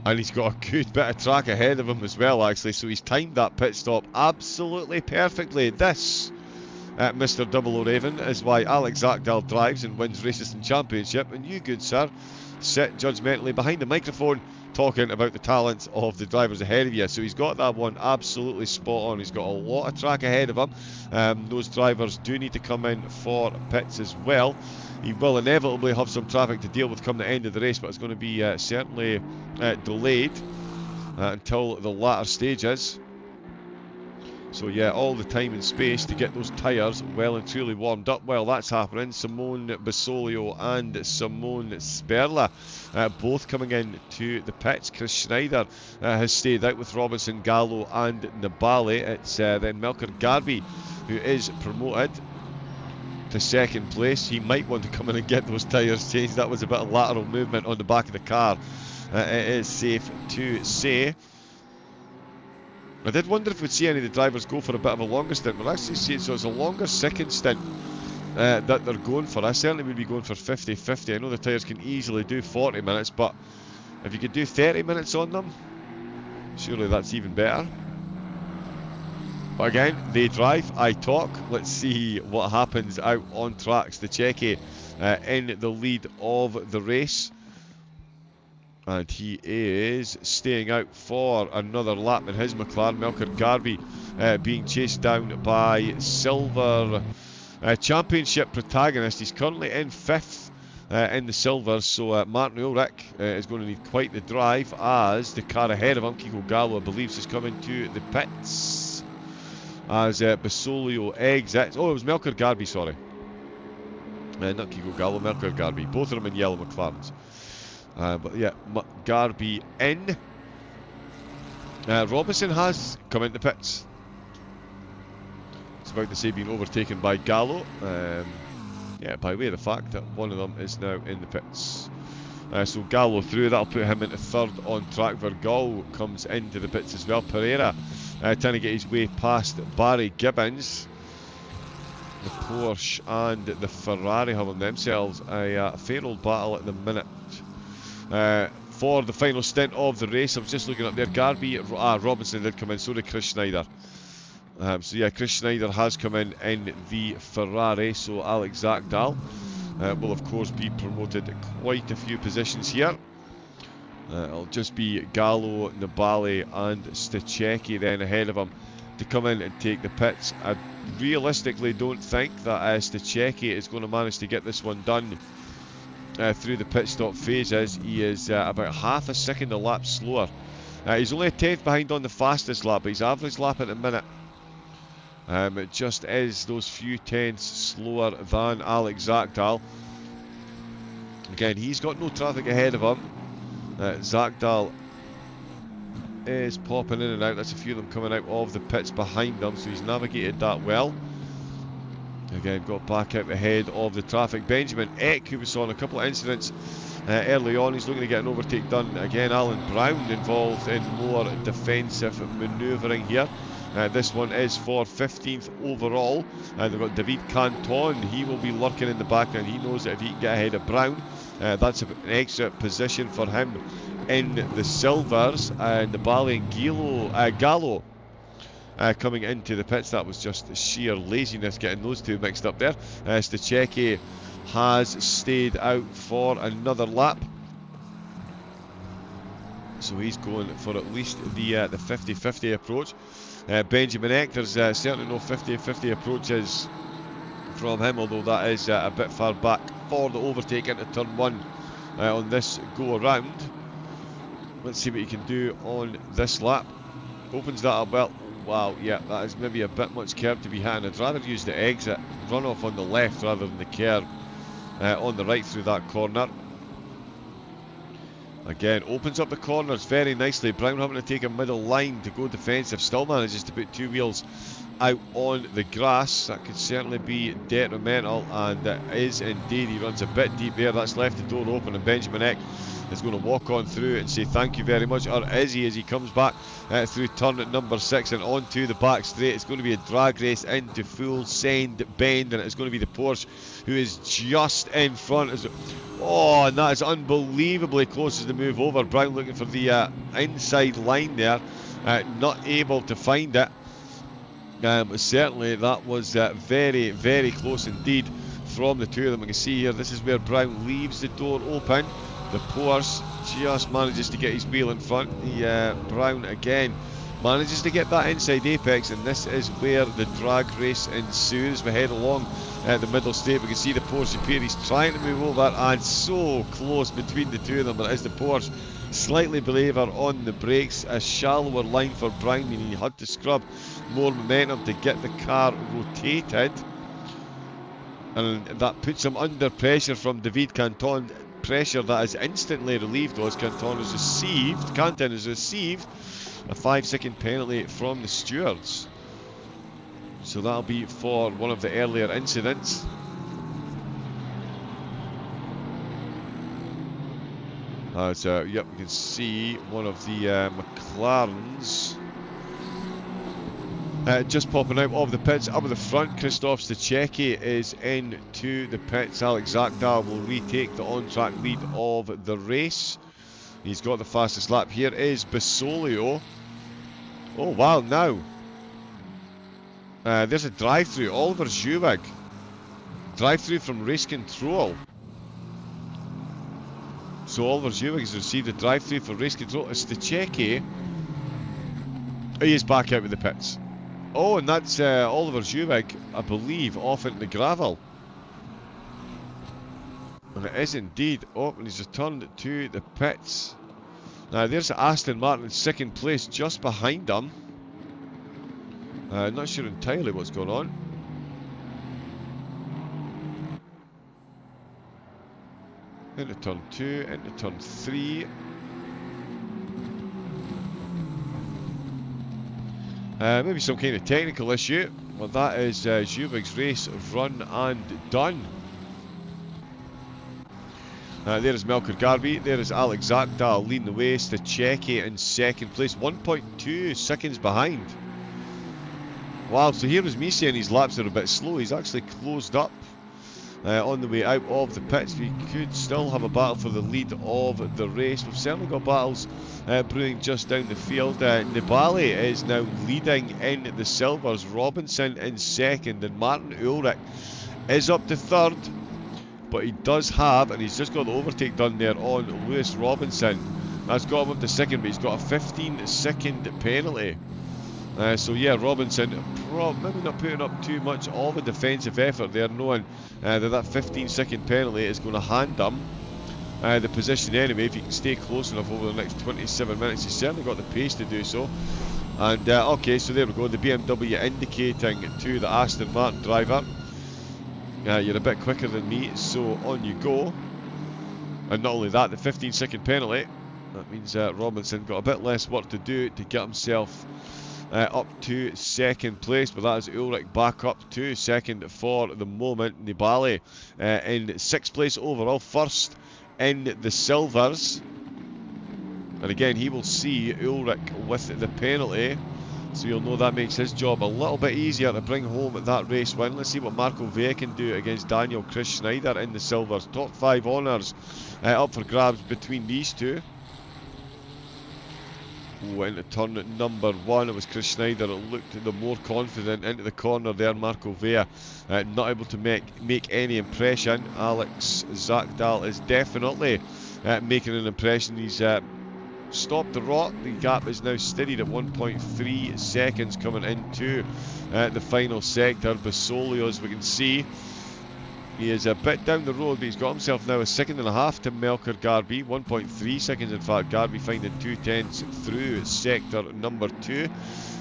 And he's got a good bit of track ahead of him as well, actually. So he's timed that pit stop absolutely perfectly. This, Mr. Double O Raven, is why Alex Zakdal drives and wins races and championship. And you, good sir, sit judgmentally behind the microphone talking about the talents of the drivers ahead of you. So he's got that one absolutely spot on. He's got a lot of track ahead of him. Those drivers do need to come in for pits as well. He will inevitably have some traffic to deal with come the end of the race, but it's going to be certainly delayed until the latter stages. So yeah, all the time and space to get those tyres well and truly warmed up. While that's happening, Simone Basolio and Simone Sperla both coming in to the pits. Chris Schneider has stayed out with Robinson, Gallo and Nibali. It's then Melker Garvey who is promoted to second place. He might want to come in and get those tyres changed. That was a bit of lateral movement on the back of the car, it is safe to say. I did wonder if we'd see any of the drivers go for a bit of a longer stint. We're actually seeing, so it's a longer second stint that they're going for. I certainly would be going for 50-50. I know the tyres can easily do 40 minutes, but if you could do 30 minutes on them, surely that's even better. But again, they drive, I talk. Let's see what happens out on tracks. The Checky in the lead of the race. And he is staying out for another lap in his McLaren. Melker Garvey being chased down by Silver Championship protagonist. He's currently in 5th in the Silvers, so Martin Ulrich is going to need quite the drive as the car ahead of him, Kiko Gallo, I believe, is coming to the pits as Basolio exits. Oh, it was Melker Garvey, sorry. Not Kiko Gallo, Melker Garvey. Both of them in yellow McLarens. But yeah, Garby in. Robinson has come into pits. It's about to say being overtaken by Gallo. Yeah, by way of the fact that one of them is now in the pits. So Gallo through, that'll put him into 3rd on track. Vergol comes into the pits as well. Pereira trying to get his way past Barry Gibbons. The Porsche and the Ferrari having themselves a fair old battle at the minute. For the final stint of the race, I was just looking up there. Garby, Robinson did come in, so did Chris Schneider. So yeah, Chris Schneider has come in the Ferrari, so Alex Zakdal will of course be promoted quite a few positions here. It'll just be Gallo, Nibali and Stachecki then ahead of him to come in and take the pits. I realistically don't think that Stachecki is going to manage to get this one done through the pit stop phases. He is about half a second a lap slower. He's only a tenth behind on the fastest lap, but his average lap at the minute it just is those few tenths slower than Alex Zagdal. Again, he's got no traffic ahead of him. Zagdal is popping in and out. That's a few of them coming out of the pits behind him, so he's navigated that well. Again, got back out ahead of the traffic. Benjamin Eck, who we saw in a couple of incidents early on, he's looking to get an overtake done. Again, Alan Brown involved in more defensive manoeuvring here. This one is for 15th overall. They've got David Canton. He will be lurking in the background. He knows that if he can get ahead of Brown, that's an extra position for him in the silvers. And the Bali and Gallo coming into the pits. That was just sheer laziness getting those two mixed up there. Stachecki has stayed out for another lap, so he's going for at least the 50-50 approach. Benjamin Eck, there's certainly no 50-50 approaches from him, although that is a bit far back for the overtake into turn 1 on this go around. Let's see what he can do on this lap. Opens that up well. Wow, yeah, that is maybe a bit much curb to be hitting. I'd rather use the exit, run off on the left rather than the curb on the right through that corner. Again, opens up the corners very nicely. Brown having to take a middle line to go defensive. Still manages to put two wheels out on the grass. That could certainly be detrimental, and it is indeed. He runs a bit deep there. That's left the door open, and Benjamin Eck is going to walk on through and say thank you very much, or is he, as he comes back through turn at number 6 and onto the back straight. It's going to be a drag race into full send bend, and it's going to be the Porsche who is just in front. Oh, and that is unbelievably close as they move over. Brown looking for the inside line there, not able to find it. Certainly that was very, very close indeed from the two of them. You can see here, this is where Brown leaves the door open. The Porsche just manages to get his wheel in front. Brown again manages to get that inside apex, and this is where the drag race ensues. We head along the middle straight. We can see the Porsche Superior. He's trying to move over, and so close between the two of them. But as the Porsche slightly believer on the brakes, a shallower line for Brown, meaning he had to scrub more momentum to get the car rotated, and that puts him under pressure from David Canton. Pressure that is instantly relieved as Canton has received a 5-second penalty from the stewards. So that'll be for one of the earlier incidents. Yep, you can see one of the McLarens just popping out of the pits. Up at the front, Christoph Stachecki is into the pits. Alex Zagdal will retake the on-track lead of the race. He's got the fastest lap. Here is Basolio. Oh wow, now there's a drive-through. Oliver Zewig. Drive-through from race control. So Oliver Zewig has received a drive-through for race control. Stachecki, he is back out with the pits. Oh, and that's Oliver Zewig, I believe, off into the gravel. And it is indeed. Oh, and he's returned to the pits. Now, there's Aston Martin in second place, just behind him. Not sure entirely what's going on. Into turn 2, into turn 3. Maybe some kind of technical issue. Well, that is Zewig's race run and done. There is Melker Garby. There is Alex Zagdal leading the way. Stachecki in second place, 1.2 seconds behind. Wow, so here was me saying his laps are a bit slow. He's actually closed up on the way out of the pits. We could still have a battle for the lead of the race. We've certainly got battles brewing just down the field. Nibali is now leading in the silvers. Robinson in second, and Martin Ulrich is up to third. But he does have, and he's just got the overtake done there on Lewis Robinson. That's got him up to second, but he's got a 15-second penalty So yeah, Robinson maybe not putting up too much of a defensive effort there, knowing that 15-second penalty is going to hand them the position anyway. If he can stay close enough over the next 27 minutes, he's certainly got the pace to do so. And okay, so there we go, the BMW indicating to the Aston Martin driver, you're a bit quicker than me, so on you go. And not only that, the 15-second penalty, that means Robinson got a bit less work to do to get himself up to second place, but that is Ulrich back up to second for the moment. Nibali in 6th place overall, first in the silvers. And again, he will see Ulrich with the penalty, so you'll know that makes his job a little bit easier to bring home that race win. Let's see what Marco Vea can do against Daniel Chris Schneider in the silvers. Top 5 honours up for grabs between these two. Ooh, into turn number 1, it was Chris Schneider that looked the more confident into the corner there. Marco Vea not able to make any impression. Alex Zakdal is definitely making an impression. He's stopped the rot. The gap is now steadied at 1.3 seconds coming into the final sector. Basolio, as we can see, he is a bit down the road, but he's got himself now a 1.5 seconds to Melker Garby. 1.3 seconds in fact. Garby finding 2/10 through sector number 2.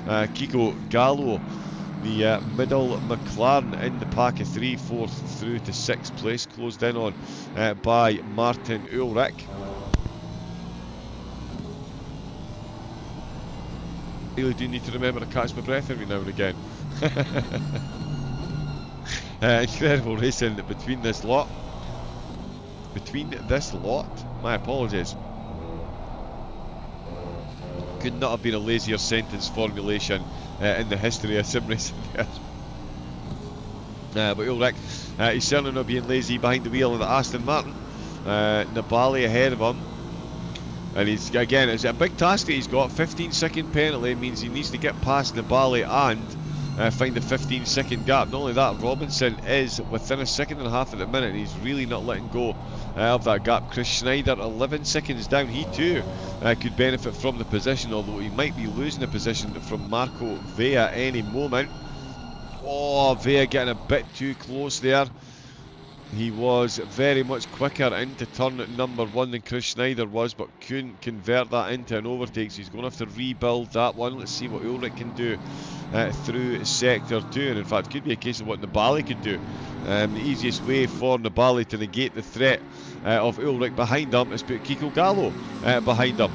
Kiko Gallo, the middle McLaren in the pack of 3, 4th through to 6th place, closed in on by Martin Ulrich. Really do need to remember to catch my breath every now and again. Incredible racing between this lot. My apologies. Could not have been a lazier sentence formulation in the history of sim racing there. But Ulrich, he's certainly not being lazy behind the wheel of the Aston Martin. Nibali ahead of him. And he's, again, it's a big task that he's got. 15-second penalty means he needs to get past Nibali and find the 15-second gap. Not only that, Robinson is within a 1.5 seconds at the minute, and he's really not letting go of that gap. Chris Schneider, 11 seconds down. He too could benefit from the position, although he might be losing the position from Marco Vea any moment. Oh, Vea getting a bit too close there. He was very much quicker into turn number 1 than Chris Schneider was, but couldn't convert that into an overtake, so he's going to have to rebuild that one. Let's see what Ulrich can do through sector 2, and in fact could be a case of what Nibali could do. The easiest way for Nibali to negate the threat of Ulrich behind him is put Kiko Gallo behind him.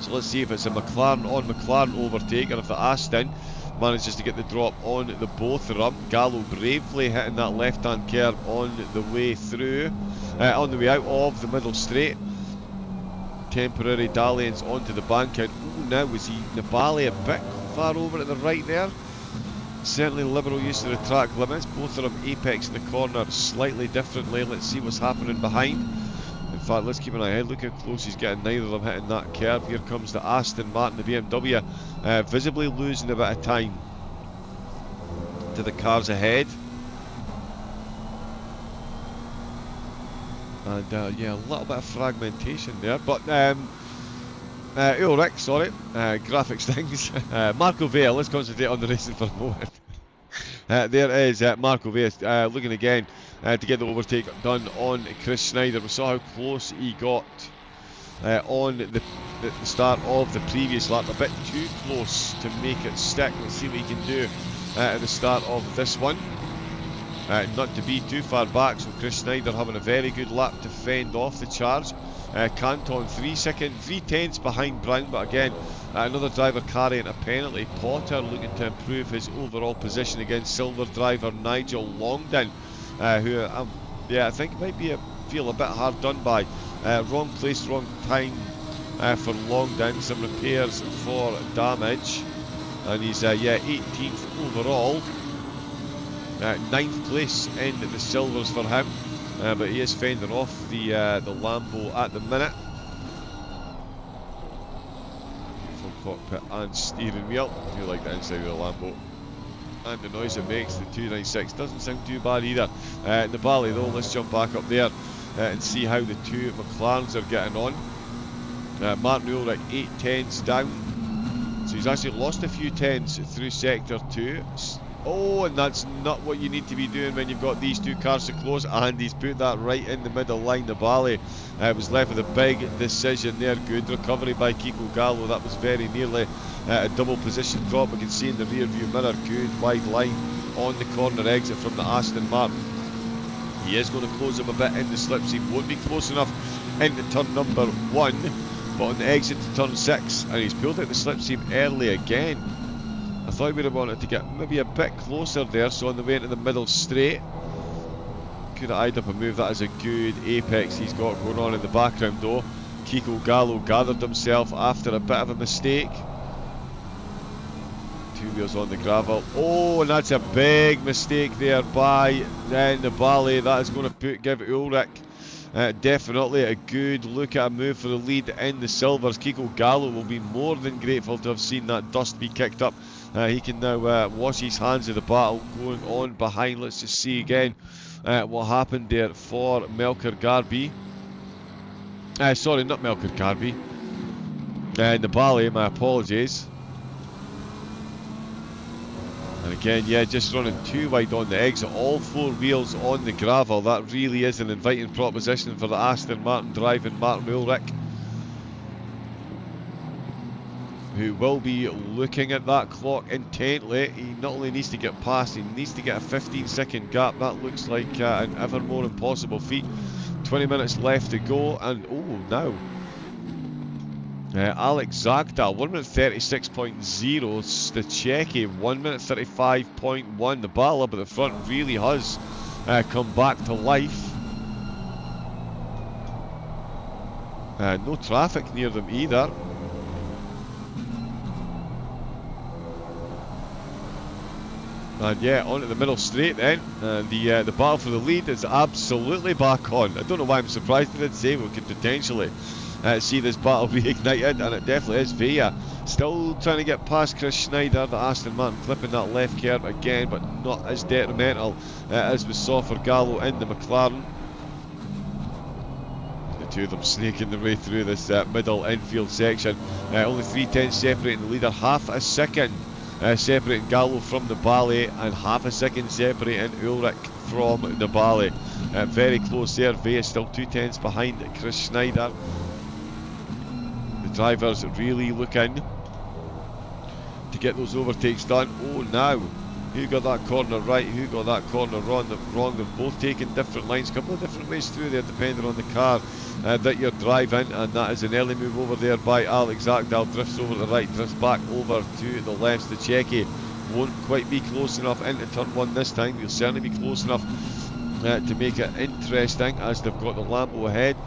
So let's see if it's a McLaren on McLaren overtake, or if the Aston manages to get the drop on the both of them. Gallo bravely hitting that left-hand curve on the way through, on the way out of the middle straight. Temporary dalliance onto the bank out. Ooh, now was he Nibali a bit far over to the right there? Certainly liberal use of the track limits. Both of them apex in the corner slightly differently. Let's see what's happening behind. In fact, let's keep an eye ahead. Look how close he's getting. Neither of them hitting that curve. Here comes the Aston Martin, the BMW, visibly losing a bit of time to the cars ahead. And yeah, a little bit of fragmentation there. But Ulrich, sorry, graphics things. Marco Vea, let's concentrate on the racing for a moment. There is Marco Vea looking again to get the overtake done on Chris Schneider. We saw how close he got on the start of the previous lap. A bit too close to make it stick. Let's see what he can do at the start of this one. Not to be too far back, so Chris Schneider having a very good lap to fend off the charge. Canton 3/10 behind Brown, but again another driver carrying a penalty. Potter looking to improve his overall position against silver driver Nigel Longdon, who yeah, I think might be feel a bit hard done by. Wrong place, wrong time for Longdon. Some repairs for damage, and he's yeah 18th overall. 9th place in the silvers for him, but he is fending off the Lambo at the minute. Full cockpit and steering wheel. I do like the inside of the Lambo, and the noise it makes. The 296 doesn't sound too bad either. Nibali though, let's jump back up there and see how the two McLarens are getting on. Martin Ulrich 8/10 down. So he's actually lost a few tenths through sector 2. Oh, and that's not what you need to be doing when you've got these two cars so close, and he's put that right in the middle line. The Bally was left with a big decision there. Good recovery by Kiko Gallo. That was very nearly a double position drop. We can see in the rear view mirror, good wide line on the corner exit from the Aston Martin. He is going to close him a bit in the slipstream. Won't be close enough into turn number 1, but on the exit to turn 6, and he's pulled out the slipstream early again. I thought he would have wanted to get maybe a bit closer there, so on the way into the middle straight. Could have eyed up a move. That is a good apex he's got going on in the background though. Kiko Gallo gathered himself after a bit of a mistake. Two wheels on the gravel. Oh, and that's a big mistake there by then the Bally. That is going to give Ulrich definitely a good look at a move for the lead in the silvers. Kiko Gallo will be more than grateful to have seen that dust be kicked up. He can now wash his hands of the battle going on behind. Let's just see again what happened there for Melker Garby. Sorry, not Melker Garby. The Bally, my apologies. And again, yeah, just running too wide on the exit. All 4 wheels on the gravel. That really is an inviting proposition for the Aston Martin driving Martin Ulrich, who will be looking at that clock intently. He not only needs to get past, he needs to get a 15-second gap. That looks like an ever more impossible feat. 20 minutes left to go, and oh, now Alex Zagdal, 1 minute 36.0, Stachecki, 1 minute 35.1. The battle up at the front really has come back to life. No traffic near them either. And yeah, onto the middle straight then. And the battle for the lead is absolutely back on. I don't know why I'm surprised. I did say we could potentially see this battle reignited, and it definitely is. Villa still trying to get past Chris Schneider, the Aston Martin, clipping that left curve again, but not as detrimental as we saw for Gallo in the McLaren. The two of them snaking their way through this middle infield section. Only 3 tenths separating the leader, half a second separating Gallo from the Bally, and half a second separating Ulrich from the Bally. Very close there. Villa still 2 tenths behind Chris Schneider. Drivers really looking to get those overtakes done. Oh, now who got that corner right, who got that corner wrong? They've both taken different lines, a couple of different ways through there depending on the car that you're driving, and that is an early move over there by Alex Zagdal. Drifts over to the right, drifts back over to the left. Stachecki won't quite be close enough into turn 1 this time. He'll certainly be close enough to make it interesting, as they've got the Lambo ahead.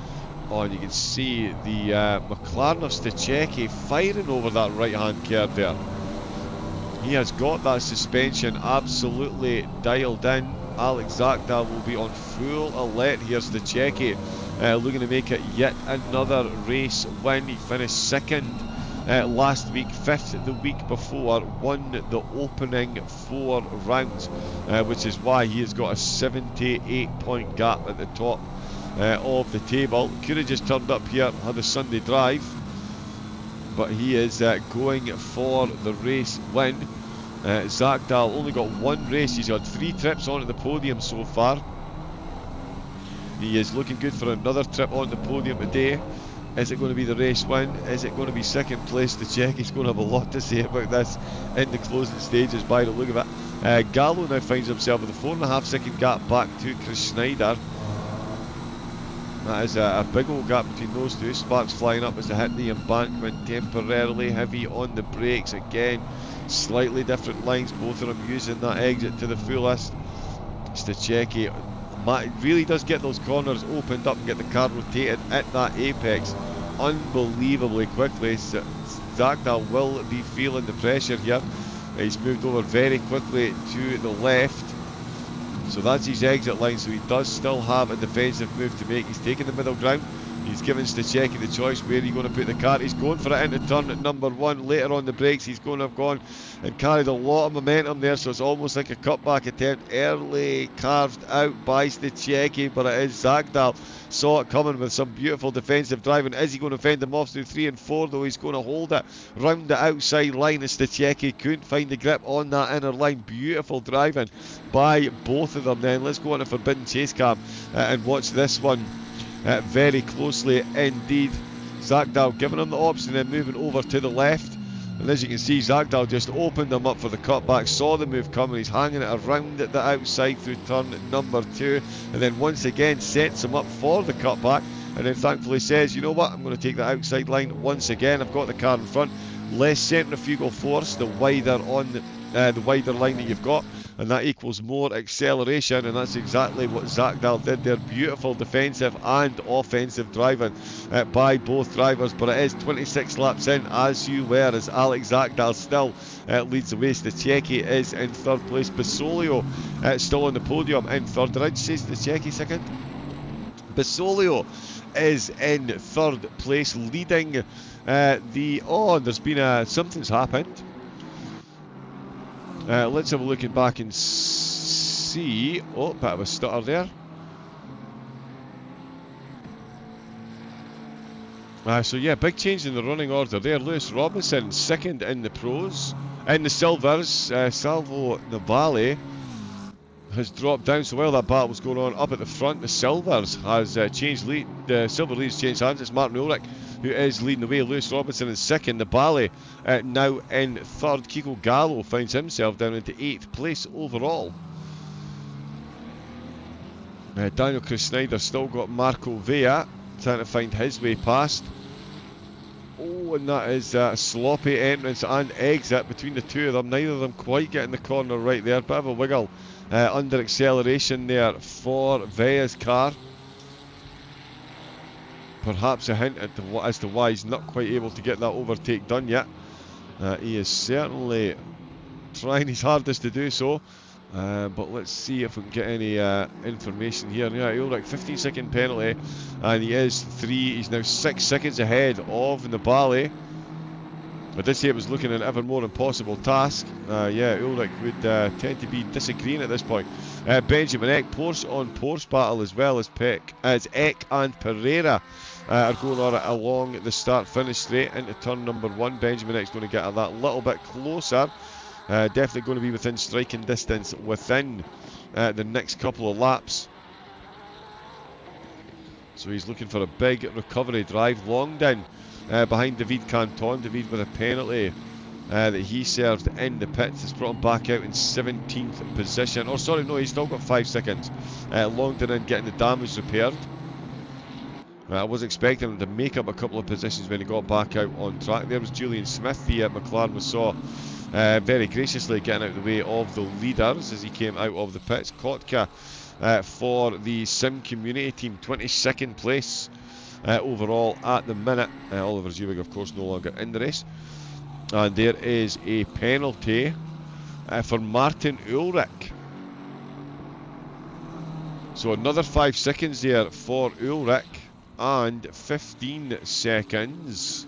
Oh, and you can see the McLaren of Stachecki firing over that right-hand curve there. He has got that suspension absolutely dialed in. Alex Zagdal will be on full alert here. Stachecki looking to make it yet another race win. He finished 2nd last week, 5th the week before, won the opening 4 rounds, which is why he has got a 78-point gap at the top of the table. Could have just turned up here, had a Sunday drive, but he is going for the race win. Zagdal only got 1 race. He's got 3 trips onto the podium so far. He is looking good for another trip on the podium today. Is it going to be the race win? Is it going to be 2nd place? Stachecki's going to have a lot to say about this in the closing stages by the look of it. Gallo now finds himself with a 4.5 second gap back to Chris Schneider. That is a big old gap between those two. Sparks flying up as they hit the embankment temporarily. Heavy on the brakes again. Slightly different lines, both of them using that exit to the fullest. Stachecki really does get those corners opened up and get the car rotated at that apex unbelievably quickly. Zagdal will be feeling the pressure here. He's moved over very quickly to the left. So that's his exit line, so he does still have a defensive move to make. He's taking the middle ground, He's given Stachecki the choice where are you going to put the car. He's going for it into turn at number 1. Later on the brakes, he's going to have gone and carried a lot of momentum there, so it's almost like a cutback attempt. Early carved out by Stachecki, but it is Zagdal. Saw it coming with some beautiful defensive driving. Is he going to fend him off through 3 and 4, though? He's going to hold it round the outside line, and Stachecki couldn't find the grip on that inner line. Beautiful driving by both of them then. Let's go on a Forbidden Chase Cam and watch this one very closely indeed. Zagdal giving him the option and then moving over to the left. And as you can see, Zagdal just opened him up for the cutback, saw the move coming, he's hanging it around at the outside through turn number 2, and then once again sets him up for the cutback, and then thankfully says, you know what, I'm going to take the outside line once again. I've got the car in front, less centrifugal force, the wider on the wider line that you've got, and that equals more acceleration, and that's exactly what Zagdal did there. Beautiful defensive and offensive driving by both drivers, but it is 26 laps in, as you were, as Alex Zagdal still leads the way. Stachecki is in third place. Basolio still on the podium in third. Did I just say Stachecki second? Basolio is in third place, leading there's been something's happened. Let's have a look back and see. Oh, bit of a stutter there. So yeah, big change in the running order there. Lewis Robinson second in the pros. In the silvers, Salvo Navale has dropped down. So while that battle was going on up at the front, the silvers has changed lead. The silver leads changed hands. It's Martin Ulrich who is leading the way. Lewis Robinson in second. The Bally now in third. Kiko Gallo finds himself down into 8th place overall. Daniel Chris Snyder still got Marco Vea trying to find his way past. Oh, and that is a sloppy entrance and exit between the two of them. Neither of them quite getting the corner right there. Bit of a wiggle under acceleration there for Vea's car. Perhaps a hint as to why he's not quite able to get that overtake done yet. He is certainly trying his hardest to do so. But let's see if we can get any information here. Yeah, Ulrich, 15-second penalty, and he is 3. He's now 6 seconds ahead of Nibali. I did say it was looking an ever more impossible task. Yeah, Ulrich would tend to be disagreeing at this point. Benjamin Eck, Porsche on Porsche battle as well as Eck and Pereira are going on along the start-finish straight into turn number 1. Benjamin Eck's going to get that little bit closer. Definitely going to be within striking distance within the next couple of laps. So he's looking for a big recovery drive. Longdon behind David Canton. David with a penalty that he served in the pits has brought him back out in 17th position. Oh, sorry, no, he's still got 5 seconds. Longdon in getting the damage repaired. I was expecting him to make up a couple of positions when he got back out on track. There was Julian Smith, the McLaren we saw very graciously getting out of the way of the leaders as he came out of the pits. Kotka for the Sim Community Team, 22nd place overall at the minute. Oliver Zewig, of course, no longer in the race. And there is a penalty for Martin Ulrich. So another 5 seconds there for Ulrich, and 15 seconds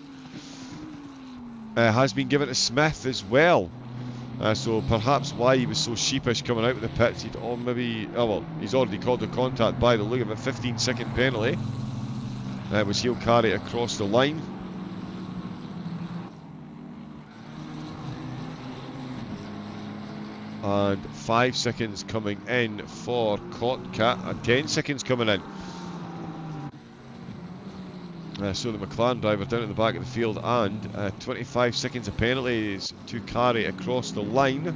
has been given to Smith as well. So perhaps why he was so sheepish coming out of the pits, he's already called the contact by the look of it. 15-second penalty, which he'll carry across the line. And 5 seconds coming in for Kotka, and 10 seconds coming in. So the McLaren driver down at the back of the field, and 25 seconds of penalties to carry across the line.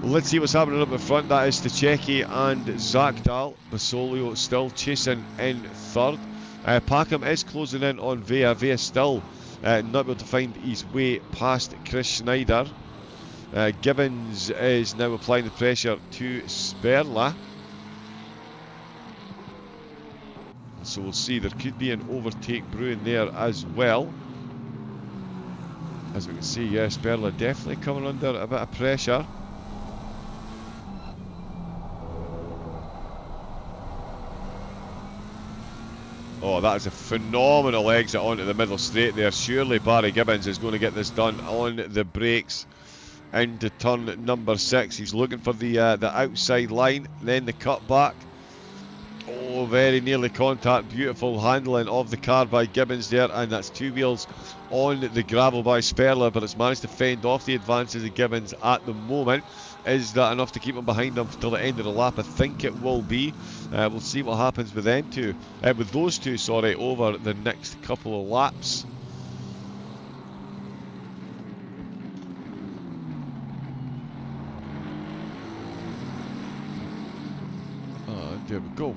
Let's see what's happening up the front. That is Stachecki and Zagdal. Basolio still chasing in third. Packham is closing in on Vea. Vea still not able to find his way past Chris Schneider. Gibbons is now applying the pressure to Sperla. So we'll see, there could be an overtake brewing there as well. As we can see, yeah, Sperla definitely coming under a bit of pressure. Oh, that is a phenomenal exit onto the middle straight there. Surely Barry Gibbons is going to get this done on the brakes into turn number 6. He's looking for the outside line, then the cut back. Oh, very nearly contact. Beautiful handling of the car by Gibbons there, and that's 2 wheels on the gravel by Sperler, but it's managed to fend off the advances of Gibbons at the moment. Is that enough to keep him behind him till the end of the lap? I think it will be. We'll see what happens with them two, with those two, sorry, over the next couple of laps. There we go.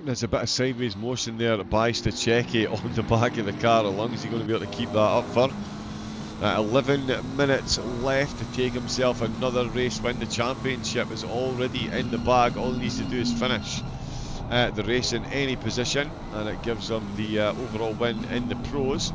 There's a bit of sideways motion there by Stachecki on the back of the car. How long is he going to be able to keep that up for? 11 minutes left to take himself another race win. The championship is already in the bag. All he needs to do is finish the race in any position, and it gives him the overall win in the pros.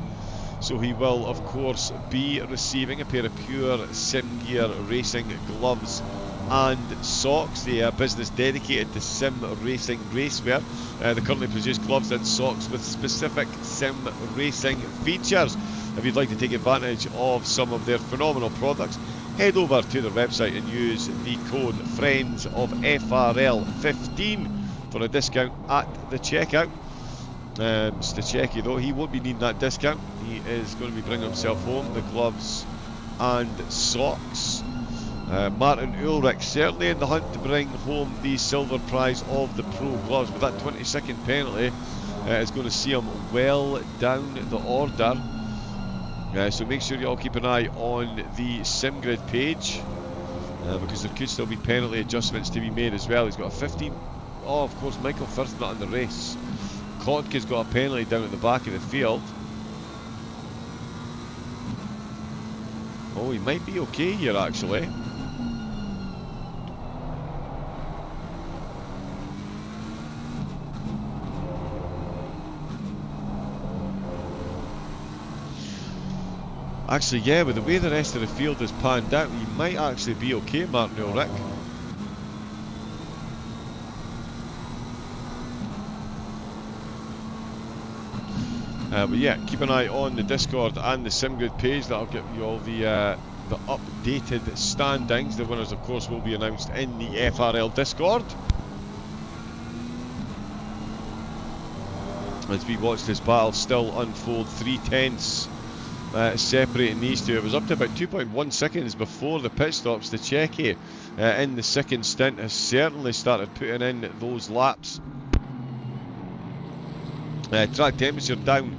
So he will, of course, be receiving a pair of pure SimGrid racing gloves and socks. The business dedicated to sim racing racewear. They currently produce gloves and socks with specific sim racing features. If you'd like to take advantage of some of their phenomenal products, head over to their website and use the code FRIENDS of FRL15 for a discount at the checkout. Stachecki, though, he won't be needing that discount. He is going to be bringing himself home the gloves and socks. Martin Ulrich certainly in the hunt to bring home the silver prize of the pro gloves, but that 20-second penalty is going to see him well down the order. So make sure you all keep an eye on the SimGrid page, because there could still be penalty adjustments to be made as well. He's got a 15. Oh, of course, Michael Firth's not in the race. Kontke's got a penalty down at the back of the field. Oh, he might be okay here, actually. Actually, yeah, with the way the rest of the field is panned out, he might actually be okay, Martin Ulrich. But yeah, keep an eye on the Discord and the SimGrid page. That'll give you all the updated standings. The winners, of course, will be announced in the FRL Discord. As we watch this battle still unfold, 3/10 separating these two. It was up to about 2.1 seconds before the pit stops. The Stachecki in the second stint has certainly started putting in those laps. Track temperature down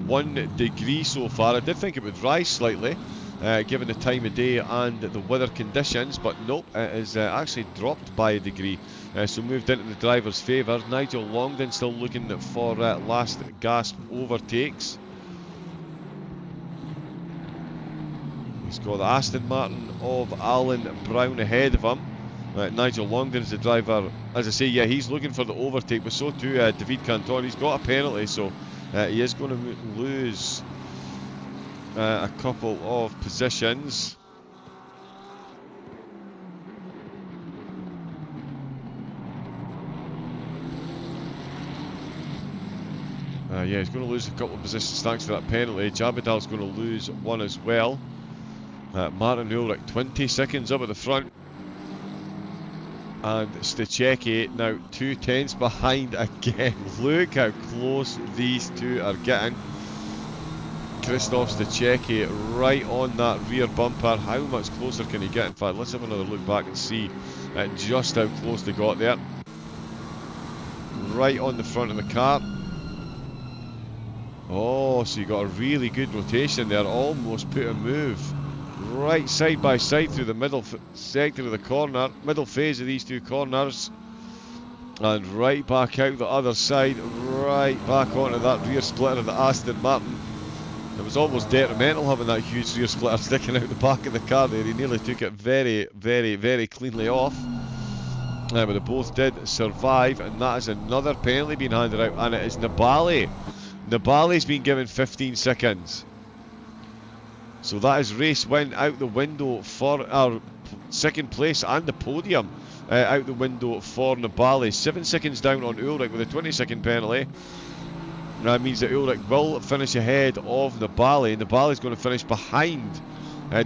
1 degree so far. I did think it would rise slightly given the time of day and the weather conditions, but nope, it has actually dropped by a degree, so moved into the driver's favour. Nigel Longden still looking for last gasp overtakes. He's got the Aston Martin of Alan Brown ahead of him. Nigel Longden is the driver. As I say, yeah, he's looking for the overtake, but so too David Canton. He's got a penalty, so he is going to lose a couple of positions. Yeah, he's going to lose a couple of positions thanks to that penalty. Jabadal's going to lose one as well. Martin Ulrich 20 seconds up at the front. And Stachecki now 2/10 behind again. Look how close these two are getting. Christoph Stachecki right on that rear bumper. How much closer can he get? In fact, let's have another look back and see just how close they got there. Right on the front of the car. Oh, so you got a really good rotation there. Almost put a move. Right side by side through the middle sector of the corner, middle phase of these two corners, and right back out the other side, right back onto that rear splitter of the Aston Martin. It was almost detrimental having that huge rear splitter sticking out the back of the car there. He nearly took it very, very, very cleanly off. But they both did survive, and that is another penalty being handed out, and it is Nibali. Nibali's been given 15 seconds. So that is race win out the window for our second place and the podium out the window for Nibali. 7 seconds down on Ulrich with a 20-second penalty. That means that Ulrich will finish ahead of Nibali. Nibali's going to finish behind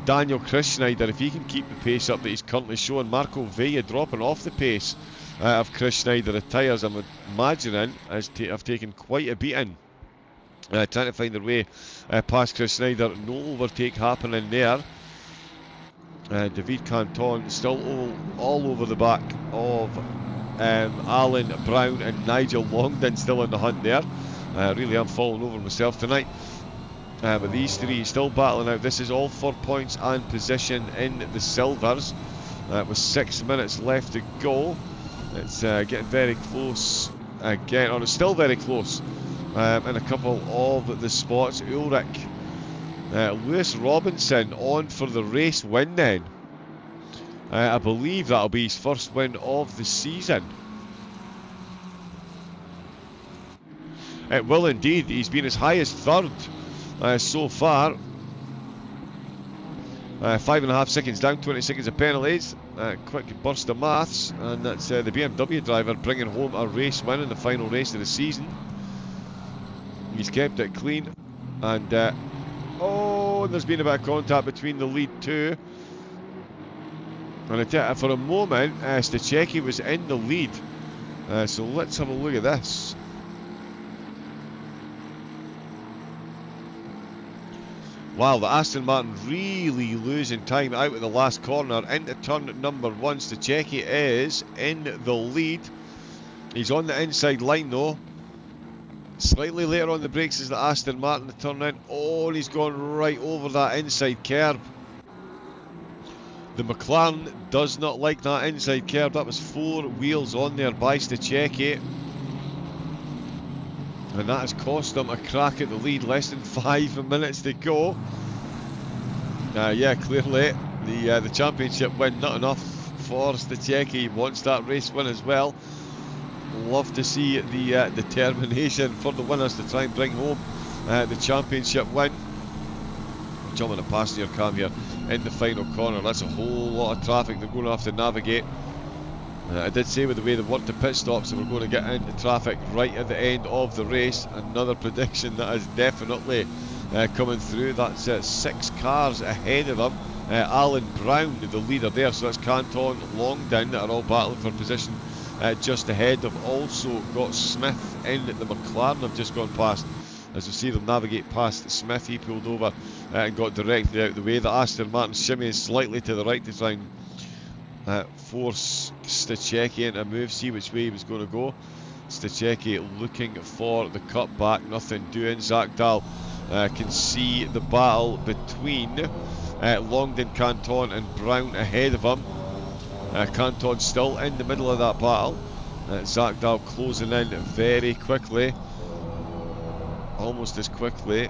Daniel Krischneider if he can keep the pace up that he's currently showing. Marco Villa dropping off the pace of Krischneider. The tyres, I'm imagining, have taken quite a beating. Trying to find their way past Krischneider. No overtake happening there. David Canton still all over the back of Alan Brown and Nigel Longden still in the hunt there. Really, I'm falling over myself tonight. But these three still battling out. This is all for points and position in the silvers. With 6 minutes left to go. It's getting very close again. It's still very close in a couple of the spots. Ulrich. Lewis Robinson on for the race win then. I believe that'll be his first win of the season. It will indeed. He's been as high as third so far. 5.5 seconds down, 20 seconds of penalties. Quick burst of maths, and that's the BMW driver bringing home a race win in the final race of the season. He's kept it clean, and there's been a bit of contact between the lead two. And for a moment, Stachecki was in the lead. So let's have a look at this. Wow, the Aston Martin really losing time out of the last corner into turn number 1. Stachecki is in the lead. He's on the inside line though. Slightly later on the brakes is the Aston Martin to turn in. Oh, and he's gone right over that inside curb. The McLaren does not like that inside curb. That was 4 wheels on there by Stachecki. And that has cost them a crack at the lead. Less than 5 minutes to go. Yeah, clearly the championship win not enough for Stachecki. He wants that race win as well. Love to see the determination for the winners to try and bring home the championship win. Jumping a passenger car here in the final corner. That's a whole lot of traffic they're going to have to navigate. I did say with the way they've worked the pit stops that we're going to get into traffic right at the end of the race. Another prediction that is definitely coming through. That's 6 cars ahead of them. Alan Brown, the leader there, so that's Canton, Longden that are all battling for position just ahead. They've also got Smith in the McLaren. I've just gone past. As you see them navigate past Smith, he pulled over and got directly out of the way. The Aston Martin shimmying slightly to the right to try and force Stachecki into a move, see which way he was going to go. Stachecki looking for the cutback, nothing doing. Zach Dahl can see the battle between Longden, Canton and Brown ahead of him. Canton still in the middle of that battle. Zach Dahl closing in very quickly. Almost as quickly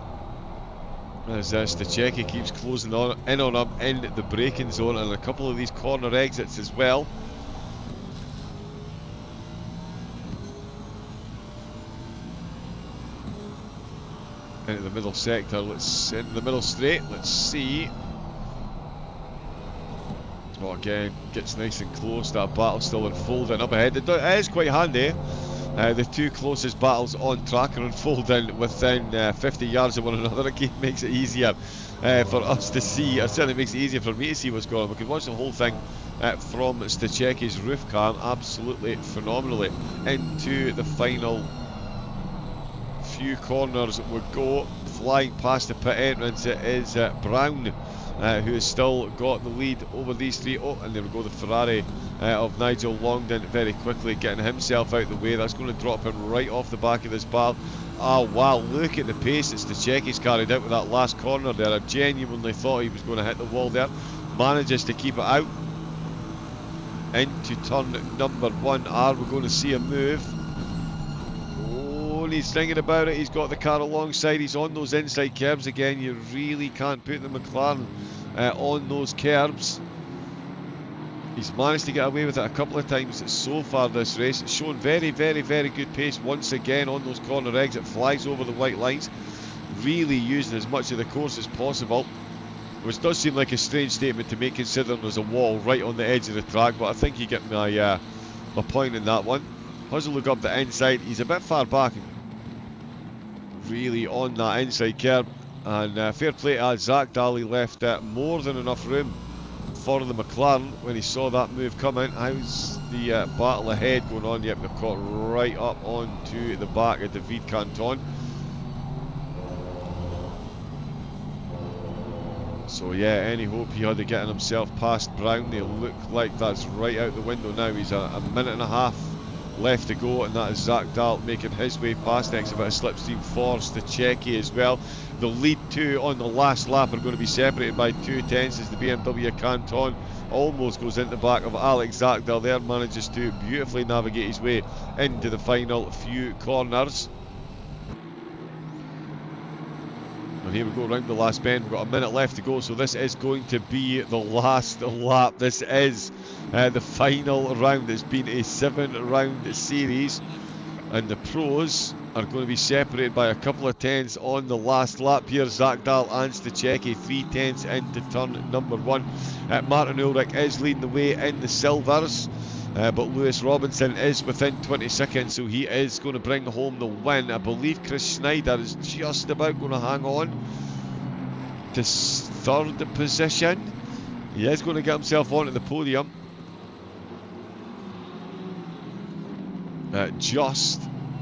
as Stachecki keeps closing in on him in the braking zone, and a couple of these corner exits as well. Into the middle sector, into the middle straight, let's see. Oh, again, gets nice and close, that battle still unfolding up ahead. It is quite handy. The 2 closest battles on track are unfolding within 50 yards of one another. Again, makes it easier for us to see. It certainly makes it easier for me to see what's going on. We can watch the whole thing from Stachecki's roof cam absolutely phenomenally. Into the final few corners we go. Flying past the pit entrance, it is Brown who has still got the lead over these 3. Oh, and there we go, the Ferrari of Nigel Longden very quickly getting himself out the way. That's going to drop him right off the back of this barrel. Oh wow, look at the pace that Stachecki's carried out with that last corner there. I genuinely thought he was going to hit the wall there. Manages to keep it out into turn number 1. Are we going to see a move? He's thinking about it. He's got the car alongside. He's on those inside curbs again. You really can't put the McLaren on those curbs. He's managed to get away with it a couple of times so far this race. It's shown very, very, very good pace once again on those corner exits. Flies over the white lines. Really using as much of the course as possible. which does seem like a strange statement to make considering there's a wall right on the edge of the track, but I think you get my point in that one. How's it look up the inside? He's a bit far back, really, on that inside curb, and fair play to Zach Daly, left more than enough room for the McLaren when he saw that move coming. How's the battle ahead going on? Yep, they've caught right up onto the back of David Canton. So yeah, any hope he had of getting himself past Brown? They look like that's right out the window now. He's a minute and a half left to go, and that is Zach Dahl making his way past. Next, a bit of slipstream for Stachecki as well. The lead two on the last lap are going to be separated by 2/10 as the BMW Canton almost goes into the back of Alex Zachdahl there, manages to beautifully navigate his way into the final few corners. And here we go round the last bend. We've got a minute left to go, so this is going to be the last lap. This is the final round. It's been a 7-round series, and the pros are going to be separated by a couple of tenths on the last lap here. Zachdahl and Stachecki 3/10 into turn number 1. Martin Ulrich is leading the way in the silvers, but Lewis Robinson is within 20 seconds, so he is going to bring home the win. I believe Chris Schneider is just about going to hang on to third position. He is going to get himself onto the podium.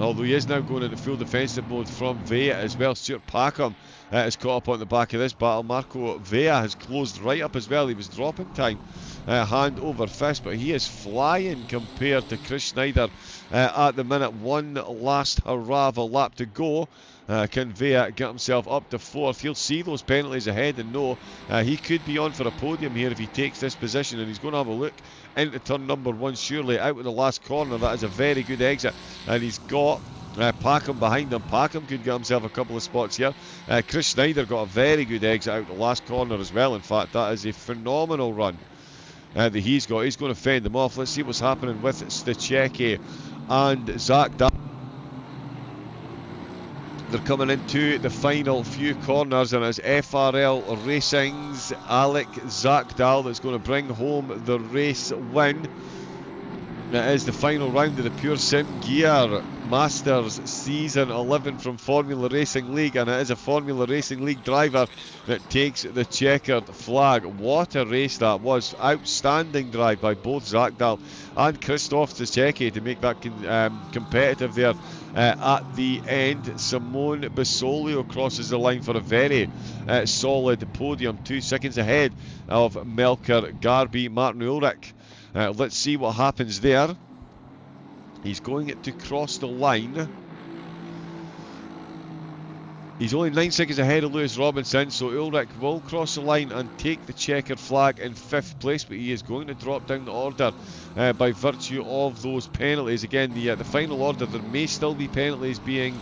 Although he is now going into full defensive mode from Vea as well. Stuart Packham is caught up on the back of this battle. Marco Vea has closed right up as well. He was dropping time hand over fist, but he is flying compared to Chris Schneider at the minute. One last hurrah of a lap to go. Can Vea get himself up to 4th? He'll see those penalties ahead and know he could be on for a podium here if he takes this position, and he's going to have a look into turn number 1 surely out in the last corner. That is a very good exit, and he's got Packham behind him. Packham could get himself a couple of spots here. Chris Schneider got a very good exit out the last corner as well. In fact, that is a phenomenal run that he's got. He's going to fend them off. Let's see what's happening with Stachecki and Zach Dahl. They're coming into the final few corners, and it's FRL Racing's Alec Zachdahl that's going to bring home the race win. It is the final round of the Pure Sim Gear Masters Season 11 from Formula Racing League, and it is a Formula Racing League driver that takes the checkered flag. What a race that was. Outstanding drive by both Zachdahl and Christoph Stachecki to make that competitive there at the end. Simone Basolio crosses the line for a very solid podium, 2 seconds ahead of Melker Garby. Martin Ulrich, let's see what happens there. He's going to cross the line. He's only 9 seconds ahead of Lewis Robinson, so Ulrich will cross the line and take the checkered flag in 5th place, but he is going to drop down the order by virtue of those penalties. Again, the final order, there may still be penalties being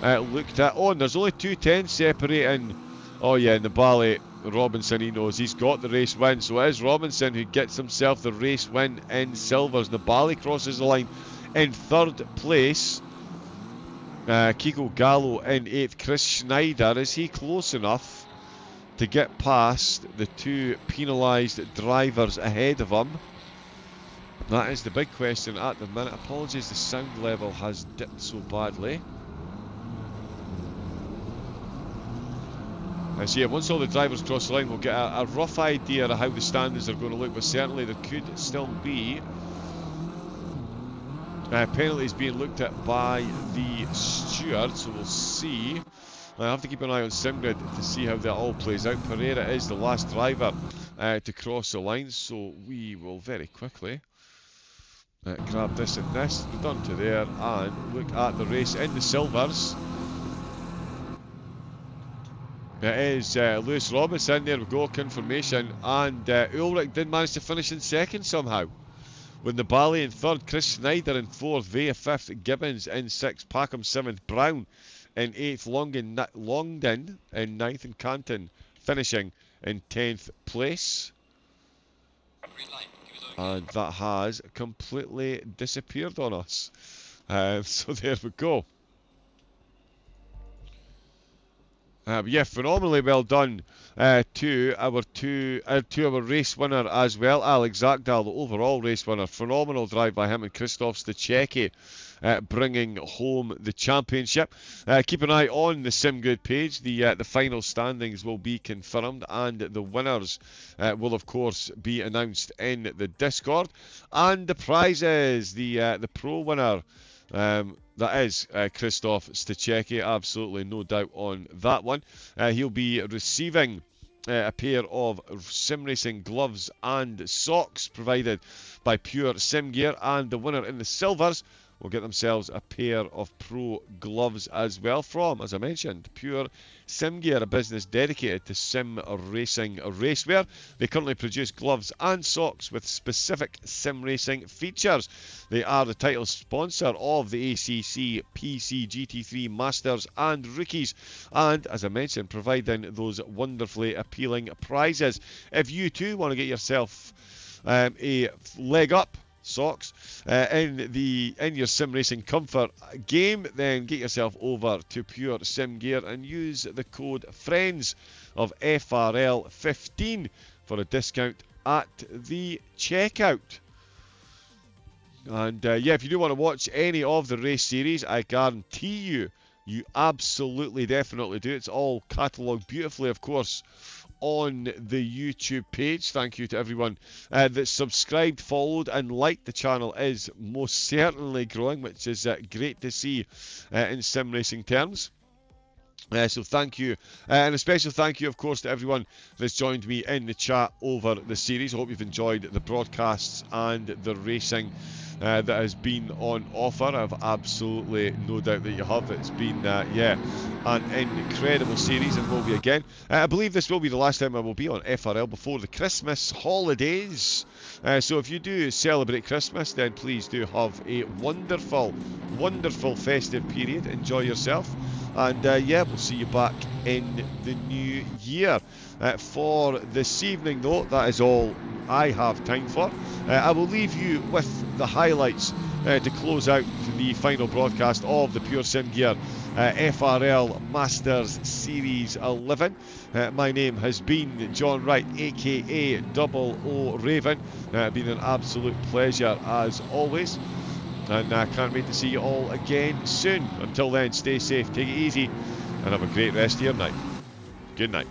looked at. Oh, and there's only 2/10 separating. Oh yeah, Nibali, Robinson, he knows he's got the race win, so it is Robinson who gets himself the race win in silvers. Nibali crosses the line in 3rd place. Kiko Gallo in 8th. Chris Schneider, is he close enough to get past the 2 penalised drivers ahead of him? That is the big question at the minute. Apologies, the sound level has dipped so badly. So yeah, once all the drivers cross the line, we'll get a rough idea of how the standings are going to look, but certainly there could still be penalties being looked at by the steward, so we'll see. I have to keep an eye on SimGrid to see how that all plays out. Pereira is the last driver to cross the line, so we will very quickly grab this and this, done to there, and look at the race in the silvers. It is Lewis Robinson, there we go, confirmation, and Ulrich did manage to finish in 2nd somehow. With Nibali in 3rd, Chris Schneider in 4th, Vea 5th, Gibbons in 6th, Packham 7th, Brown in 8th, Longden in 9th, and Canton finishing in 10th place. And that has completely disappeared on us. So there we go. Yeah, phenomenally well done to our race winner as well, Alex Zakdal, the overall race winner. Phenomenal drive by him and Christoph Stachecki, bringing home the championship. Keep an eye on the SimGrid page. The final standings will be confirmed, and the winners will of course be announced in the Discord. And the prizes, the pro winner. That is Christoph Stachecki, absolutely no doubt on that one. He'll be receiving a pair of sim racing gloves and socks provided by Pure Sim Gear, and the winner in the silvers will get themselves a pair of pro gloves as well from, as I mentioned, Pure Sim Gear, a business dedicated to sim racing racewear. They currently produce gloves and socks with specific sim racing features. They are the title sponsor of the ACC, PC, GT3 Masters and Rookies, and as I mentioned, providing those wonderfully appealing prizes. If you too want to get yourself a leg up socks in your sim racing comfort game, then get yourself over to Pure Sim Gear and use the code FRIENDS of FRL15 for a discount at the checkout. And yeah, if you do want to watch any of the race series, I guarantee you absolutely definitely do. It's all catalogued beautifully, of course, on the YouTube page. Thank you to everyone that subscribed, followed and liked. The channel is most certainly growing, which is great to see in sim racing terms. So thank you, and a special thank you of course to everyone that's joined me in the chat over the series. I hope you've enjoyed the broadcasts and the racing that has been on offer. I've absolutely no doubt that you have. It's been yeah, an incredible series, and will be again. I believe this will be the last time I will be on FRL before the Christmas holidays. So if you do celebrate Christmas, then please do have a wonderful festive period. Enjoy yourself. And yeah, we'll see you back in the new year. For this evening, though, that is all I have time for. I will leave you with the highlights to close out the final broadcast of the Pure Sim Gear FRL Masters Series 11. My name has been John Wright, aka Double O Raven. Been an absolute pleasure as always. And I can't wait to see you all again soon. Until then, stay safe, take it easy, and have a great rest of your night. Good night.